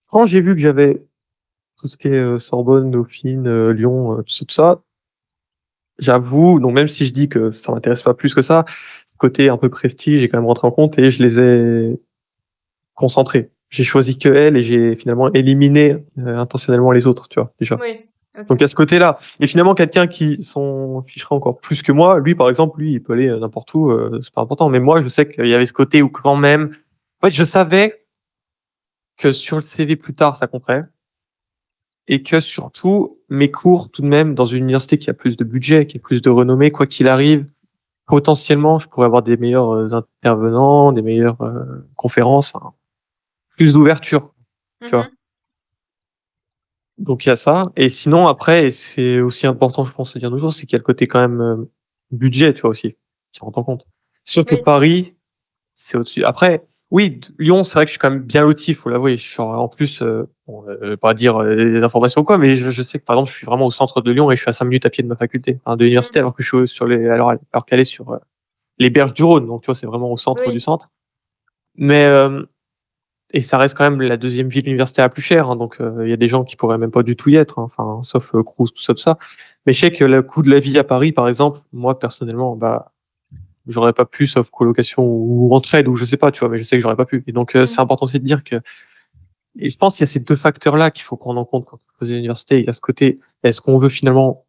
quand j'ai vu que j'avais tout ce qui est, Sorbonne, Dauphine, Lyon, tout ça, j'avoue, donc même si je dis que ça m'intéresse pas plus que ça, côté un peu prestige est quand même rentré en compte et je les ai concentrés. J'ai choisi qu'elles et j'ai finalement éliminé, intentionnellement les autres, tu vois? Déjà. Oui. OK. Donc à ce côté-là et finalement quelqu'un qui s'en ficherait encore plus que moi, lui par exemple, lui il peut aller, n'importe où, c'est pas important. Mais moi je sais qu'il y avait ce côté où quand même en fait je savais que sur le CV plus tard ça compterait et que surtout mes cours tout de même dans une université qui a plus de budget, qui a plus de renommée, quoi qu'il arrive, potentiellement je pourrais avoir des meilleurs, intervenants, des meilleures, conférences, enfin plus d'ouverture, tu vois? Mmh. Donc il y a ça et sinon après et c'est aussi important je pense de dire de nos jours, c'est qu'il y a le côté quand même, budget, tu vois aussi, qui rentre en compte. C'est sûr que Oui. Paris, c'est au-dessus. Après oui, d Lyon, c'est vrai que je suis quand même bien loti, faut l'avouer. Je suis en plus, bon, pas dire, des informations ou quoi, mais je sais que par exemple, je suis vraiment au centre de Lyon et je suis à 5 minutes à pied de ma faculté, enfin de Mmh. l'université alors que je suis sur les alors qu'elle est sur, les berges du Rhône, donc tu vois, c'est vraiment au centre du Oui. centre. Mais, et ça reste quand même la deuxième ville universitaire la plus chère, hein, donc il y a des gens qui pourraient même pas du tout y être, hein, enfin, sauf, Crous, tout ça, tout ça. Mais je sais que le coût de la vie à Paris, par exemple, moi personnellement, bah, j'aurais pas pu sauf colocation ou entraide ou je sais pas, tu vois? Mais je sais que j'aurais pas pu et donc c'est Mmh. important aussi de dire que et je pense qu'il y a ces 2 facteurs-là qu'il faut prendre en compte quand on choisit l'université. Il y a ce côté, est-ce qu'on veut finalement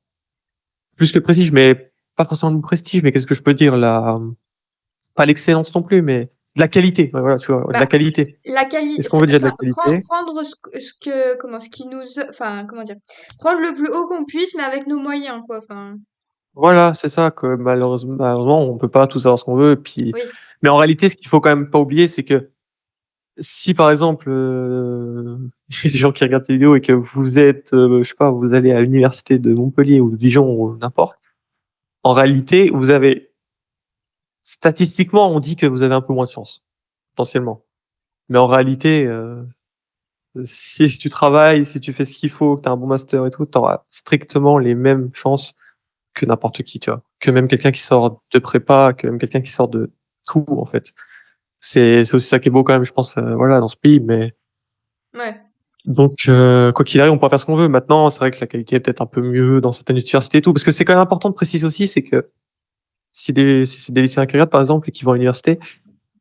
plus que le prestige, mais pas forcément le prestige, mais qu'est-ce que je peux dire? Pas l'excellence non plus, mais de la qualité, ouais, voilà, tu vois? De la Bah, qualité. la quali Est-ce qu'on veut déjà de la enfin, qualité? prendre ce qui nous enfin, comment dire? Prendre le plus haut qu'on puisse, mais avec nos moyens, quoi, enfin, Voilà, c'est ça, que malheureusement, on peut pas tous avoir ce qu'on veut et puis oui. mais en réalité, ce qu'il faut quand même pas oublier, c'est que si par exemple, il y a des gens qui regardent ces vidéos et que vous êtes, je sais pas, vous allez à l'université de Montpellier ou de Dijon ou n'importe, en réalité, vous avez statistiquement, on dit que vous avez un peu moins de chance, potentiellement. Mais en réalité, si tu travailles, si tu fais ce qu'il faut, que tu as un bon master et tout, tu auras strictement les mêmes chances que n'importe qui, tu vois? Que Mmh. même quelqu'un qui sort de prépa, que même quelqu'un qui sort de tout, en fait. C'est aussi ça qui est beau quand même, je pense, voilà, dans ce pays, mais Ouais. donc quoi qu'il arrive, on pourra faire ce qu'on veut. Maintenant, c'est vrai que la qualité est peut-être un peu mieux dans certaines universités et tout, parce que c'est quand même important de préciser aussi, c'est que si c'est des lycéens qui regardent, par exemple, et qui vont à l'université,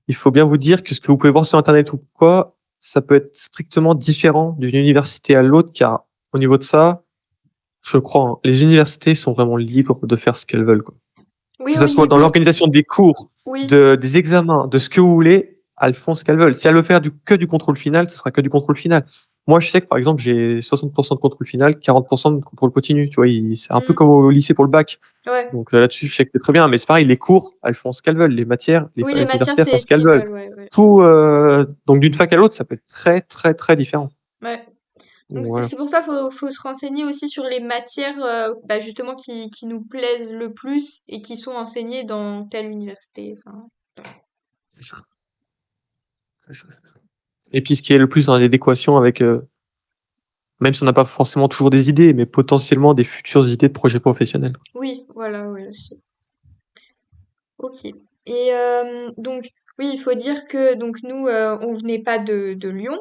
il faut bien vous dire que ce que vous pouvez voir sur internet ou quoi, ça peut être strictement différent d'une université à l'autre, car au niveau de ça, je crois, hein, les universités sont vraiment libres de faire ce qu'elles veulent, quoi. Oui, Que ça soit oui, dans oui, l'organisation des cours, oui. des examens, de ce que vous voulez, elles font ce qu'elles veulent. Si elles veulent faire que du contrôle final, ce sera que du contrôle final. Moi, je sais que, par exemple, j'ai 60 de contrôle final, 40 de contrôle continu, tu vois? C'est un peu Mmh. comme au lycée pour le bac. Ouais. Donc là-dessus, je sais que c'est très bien, mais c'est pareil, les cours, elles font ce qu'elles veulent. Les matières, Oui, les les matières, universités, elles font c'est ce ce qu'elles qu'ils veulent. veulent, ouais, ouais. Tout, donc d'une fac à l'autre, ça peut être très, très, très différent. Ouais. Donc Voilà. c'est pour ça, faut se renseigner aussi sur les matières, bah, justement qui nous plaisent le plus et qui sont enseignées dans telle université, enfin. C'est ça, c'est ça, c'est ça. Et puis ce qui est le plus en adéquation avec, même si on n'a pas forcément toujours des idées, mais potentiellement des futures idées de projets professionnels. Oui, voilà, ouais, aussi. OK. Et donc Oui, il faut dire que donc nous, on venait pas de Lyon.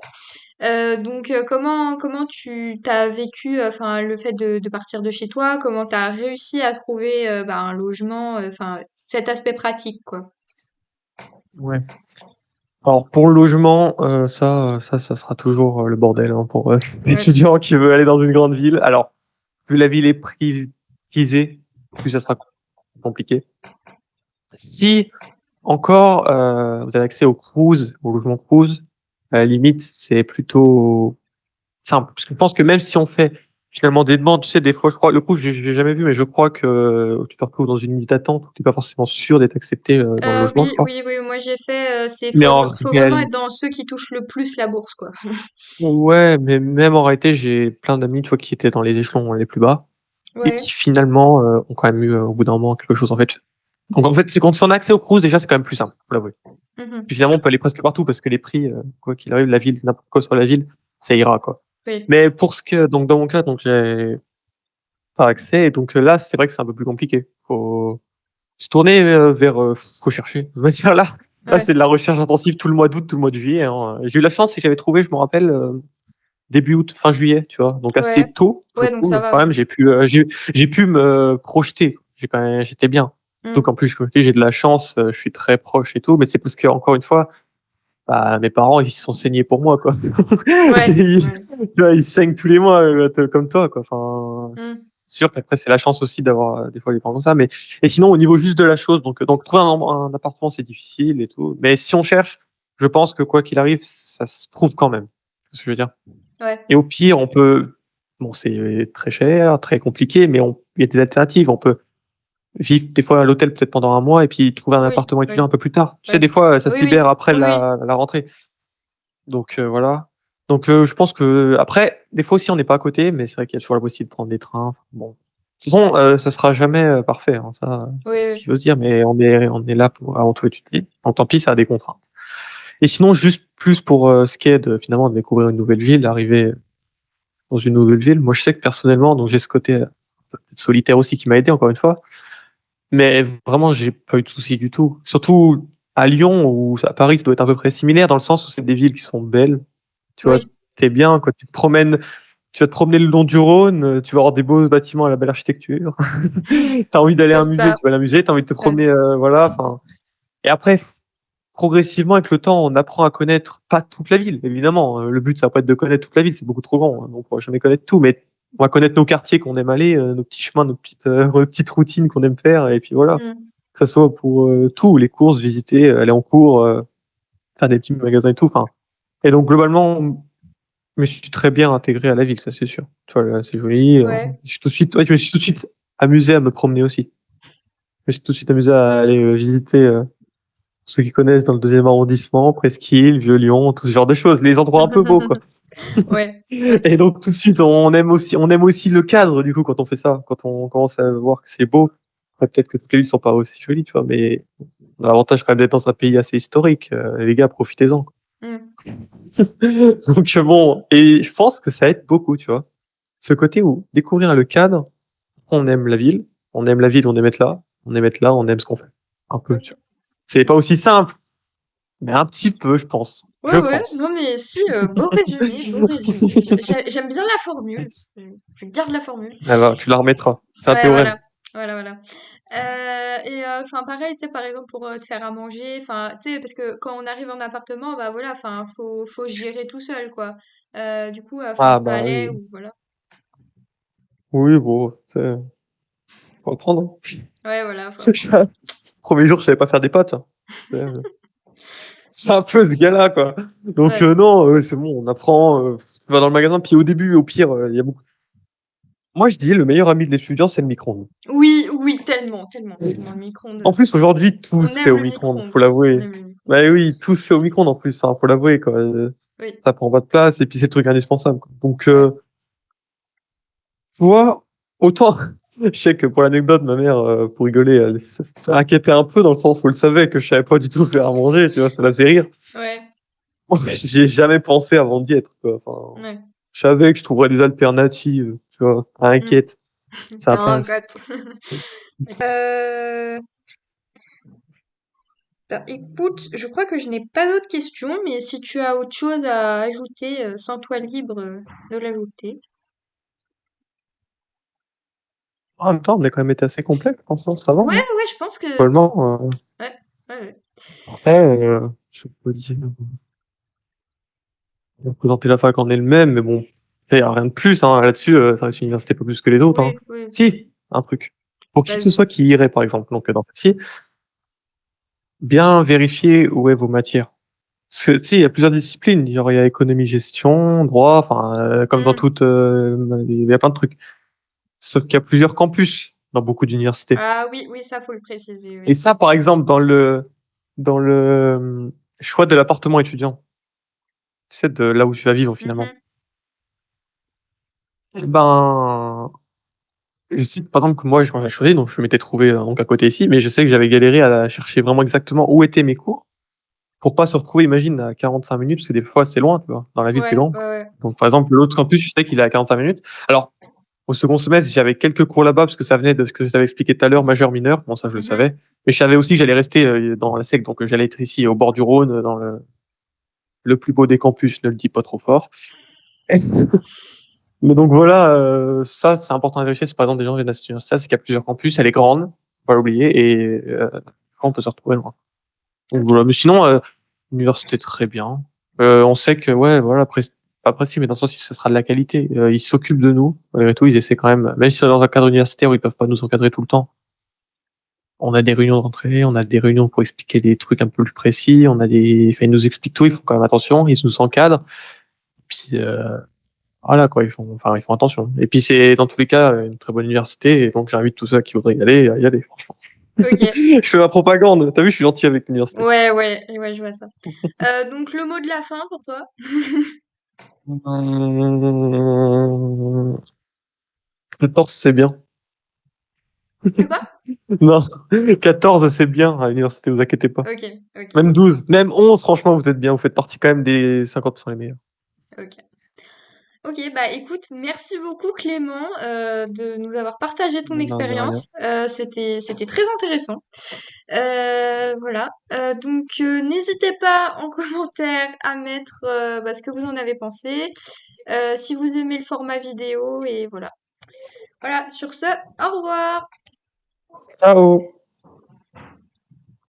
Donc, comment tu t'as vécu, enfin, le fait de partir de chez toi? Comment t'as réussi à trouver, bah, un logement, enfin, cet aspect pratique, quoi? Ouais. Alors pour le logement, ça sera toujours, le bordel, hein, pour, Ouais. l'étudiant qui veut aller dans une grande ville. Alors, plus la ville est prisée, plus ça sera compliqué. Si encore, vous avez accès aux crous, aux logements crous, à la limite, c'est plutôt simple. Parce que je pense que même si on fait finalement des demandes, tu sais, des fois, je crois, le crous, j'ai jamais vu, mais je crois que tu te retrouves dans une liste d'attente où tu es pas forcément sûr d'être accepté, dans le logement, je Oui, crois. oui, oui, moi j'ai fait, Mais en faut vraiment réalité être dans ceux qui touchent le plus la bourse, quoi. ouais, mais même en réalité, j'ai plein d'amis, tu vois, qui étaient dans les échelons les plus bas et Ouais. qui finalement, ont quand même eu, au bout d'un moment quelque chose, en fait. Donc en fait, c'est quand on a accès aux crous, déjà, c'est quand même plus simple, faut l'avouer. Mmh. Puis finalement, on peut aller presque partout parce que les prix, quoi qu'il arrive, la ville, n'importe quoi sur la ville, ça ira, quoi. Oui. Mais pour ce que donc dans mon cas, donc j'ai pas accès et donc là, c'est vrai que c'est un peu plus compliqué. Faut se tourner, vers, faut chercher. On va dire là, Ouais. c'est de la recherche intensive tout le mois d'août, tout le mois de juillet, hein. J'ai eu la chance, c'est que j'avais trouvé, je me rappelle, début août, fin juillet, tu vois? Donc Ouais. assez tôt, je Ouais, donc ça trouve, va, quand ouais. même, j'ai pu me projeter. J'ai quand même j'étais bien. Mmh. Donc en plus, comme je te dis, j'ai de la chance, je suis très proche et tout, mais c'est parce qu'encore une fois, bah, mes parents, ils se sont saignés pour moi, quoi. Ouais, Ils ouais. tu vois, ils saignent tous les mois, comme toi, quoi. Enfin, Mmh. c'est sûr qu'après, c'est la chance aussi d'avoir, des fois des parents comme ça, mais et sinon, au niveau juste de la chose, donc trouver un appartement, c'est difficile et tout, mais si on cherche, je pense que quoi qu'il arrive, ça se trouve quand même. Tu vois ce que je veux dire? Ouais. Et au pire, on peut bon, c'est très cher, très compliqué, mais il y a des alternatives. On peut vivre des fois à l'hôtel peut-être pendant un mois et puis trouver un Oui, appartement étudiant oui, un peu plus tard. Tu sais, ouais. des fois, ça se Oui, oui. libère après Oui, oui. la rentrée. Donc voilà. Donc je pense que après, des fois aussi, on n'est pas à côté, mais c'est vrai qu'il y a toujours la possibilité de prendre des trains. Enfin bon. De toute façon, ça sera jamais, parfait, hein, ça, Oui, c'est ce oui. qu'il faut se dire, mais on est là pour avant tout étudier. Donc tant pis, ça a des contraintes. Et sinon, juste plus pour, ce qui est de finalement de découvrir une nouvelle ville, d'arriver dans une nouvelle ville. Moi, je sais que personnellement, donc j'ai ce côté, peut-être solitaire aussi qui m'a aidé encore une fois, mais vraiment, j'ai pas eu de soucis du tout. Surtout à Lyon ou à Paris, ça doit être à peu près similaire dans le sens où c'est des villes qui sont belles. Tu vois? Oui. Tu es bien quand tu te promènes, tu vas te promener le long du Rhône, tu vas avoir des beaux bâtiments à la belle architecture. Tu as envie d'aller à C'est un musée, ça. tu vas à un musée, tu as envie de te Ouais. promener, voilà, enfin et après progressivement avec le temps, on apprend à connaître pas toute la ville, évidemment, le but ça va pas être de connaître toute la ville, c'est beaucoup trop grand, hein, donc on pourra jamais connaître tout, mais on va connaître nos quartiers qu'on aime aller, nos petits chemins, nos petites routines qu'on aime faire et puis voilà. Mmh. Que ça soit pour, tout, les courses, visiter, aller en cours, faire des petits magasins et tout, enfin et donc globalement, je me suis très bien intégré à la ville, ça c'est sûr. Tu vois, là, c'est joli, Ouais. je suis tout de suite ouais, je me suis tout de suite amusé à me promener aussi. Je me suis tout de suite amusé à aller, visiter, ceux qui connaissent dans le 2e arrondissement, Presqu'île, Vieux-Lyon, tout ce genre de choses, les endroits un peu beaux, quoi. Ouais. Et donc tout de suite, on aime aussi le cadre du coup quand on fait ça, quand on commence à voir que c'est beau. Après peut-être que toutes les villes sont pas aussi jolies, tu vois? Mais on a l'avantage quand même d'être dans un pays assez historique, les gars, profitez-en, quoi. Mmh. Donc bon et je pense que ça aide beaucoup, tu vois? Ce côté où découvrir le cadre, on aime la ville, on aime être là, on aime être là, on aime ce qu'on fait. Un peu, tu Oui. vois? C'est pas aussi simple, mais un petit peu, je pense. Ouais, Je ouais. pense. Non, mais si, beau résumé, beau résumé. J'aime bien la formule. Je garde la formule. Ah bah, tu la remettras. C'est un Ouais, théorème. voilà. Voilà, voilà. Et enfin, pareil, tu sais, par exemple, pour te faire à manger, enfin, tu sais, parce que quand on arrive en appartement, bah voilà, enfin, faut se gérer tout seul, quoi. Du coup, enfin, Ah ça bah allait, oui. ou voilà. Oui, bon, tu sais, faut apprendre, hein. Ouais, voilà, faut C'est apprendre. ça. 1er jour, je savais pas faire des pâtes, hein. Tu sais, c'est un peu ce gars-là, quoi. Donc Ouais. non, c'est bon, on apprend, tu vas dans le magasin, puis au début, au pire, il y a beaucoup moi je dis le meilleur ami de l'étudiant, c'est le micro-ondes. Oui, oui, tellement, tellement, tellement. Le micro-ondes. En plus, aujourd'hui, tout On se fait aime au le micro-ondes, micro-ondes. faut On l'avouer. aime le micro-ondes. Bah oui, tout se fait au micro-ondes en plus, hein, faut l'avouer, quoi, Oui, ça prend pas de place et puis c'est le truc indispensable, quoi. Donc ouais. tu vois, autant je sais que pour l'anecdote, ma mère, pour rigoler, elle s'est inquiétée un peu dans le sens où elle savait que je savais pas du tout faire à manger, tu vois? Ça la faisait rire. Ouais, Moi, j'y ai jamais pensé avant d'y être, quoi. Enfin, ouais. je savais que je trouverais des alternatives, tu vois? Mmh. Inquiète, ça passe. T'inquiète. Heu Bah, écoute, je crois que je n'ai pas d'autres questions, mais si tu as autre chose à ajouter, sens-toi libre de l'ajouter. En même temps, on a quand même été assez complet, je pense, hein, ça va, Ouais, hein. ouais, je pense que... Globalement, Ouais, ouais, ouais. après, je peux dire, on va présenter la fac en elle-même, mais bon, il y a rien de plus, hein, là-dessus, ça reste une université pas plus que les autres, hein. Oui, oui. Si, un truc. Pour qui que ce Vas-y. soit qui irait, par exemple, donc dans celle-ci, bien vérifier où est vos matières. Parce que, tu sais, il y a plusieurs disciplines. Genre, il y a économie, gestion, droit, enfin, comme dans Hmm. toutes, il y a plein de trucs. Sauf qu'il y a plusieurs campus dans beaucoup d'universités. Ah oui, oui, ça faut le préciser, Et oui. ça, par exemple, dans le choix de l'appartement étudiant, tu sais, de là où tu vas vivre finalement. Mhm, Eh ben, je sais, par exemple, que moi, quand j'ai choisi, donc je m'étais trouvé donc à côté ici, mais je sais que j'avais galéré à chercher vraiment exactement où étaient mes cours pour pas se retrouver, imagine, à 45 minutes, parce que des fois, c'est loin, tu vois. Dans la ville, c'est ouais, loin. ouais, ouais. Donc, par exemple, l'autre campus, je sais qu'il est à 45 minutes. Alors, au second semestre, j'avais quelques cours là-bas parce que ça venait de ce que je t'avais expliqué tout à l'heure, majeur, mineur. Bon, ça, je le Mhm. savais. Mais je savais aussi que j'allais rester dans la sec, donc j'allais être ici au bord du Rhône, dans le plus beau des campus, ne le dis pas trop fort. Mais donc voilà, ça, c'est important à vérifier. C'est par exemple des gens qui viennent de cette université, c'est qu'il y a plusieurs campus, elle est grande, faut pas l'oublier, et on peut se retrouver loin. Donc Ok. voilà. Mais sinon, l'université très bien. On sait que ouais, voilà, pas précis, mais dans le sens où ce sera de la qualité. Ils s'occupent de nous. Malgré tout, ils essaient quand même si c'est dans un cadre universitaire où ils peuvent pas nous encadrer tout le temps. On a des réunions de rentrée, on a des réunions pour expliquer des trucs un peu plus précis. Enfin, ils nous expliquent tout. Ils font quand même attention. Ils nous encadrent. Puis voilà quoi, ils font attention. Et puis c'est dans tous les cas une très bonne université. Et donc j'invite tous ceux qui voudraient y aller à y aller. Franchement, Ok. je fais ma propagande. T'as vu, je suis gentil avec l'université. Ouais, ouais, ouais, je vois ça. Donc le mot de la fin pour toi? Mmh, 14, c'est bien. De quoi? Non, 14, c'est bien à l'université, vous inquiétez pas. Ok, ok, Même 12, même 11, franchement, vous êtes bien. Vous faites partie quand même des 50% les meilleurs. ok. Ok, bah écoute, merci beaucoup Clément de nous avoir partagé ton Non, de rien. expérience. C'était très intéressant. Voilà. Donc n'hésitez pas en commentaire à mettre bah, ce que vous en avez pensé, si vous aimez le format vidéo et voilà. Voilà, sur ce, au revoir! Ciao!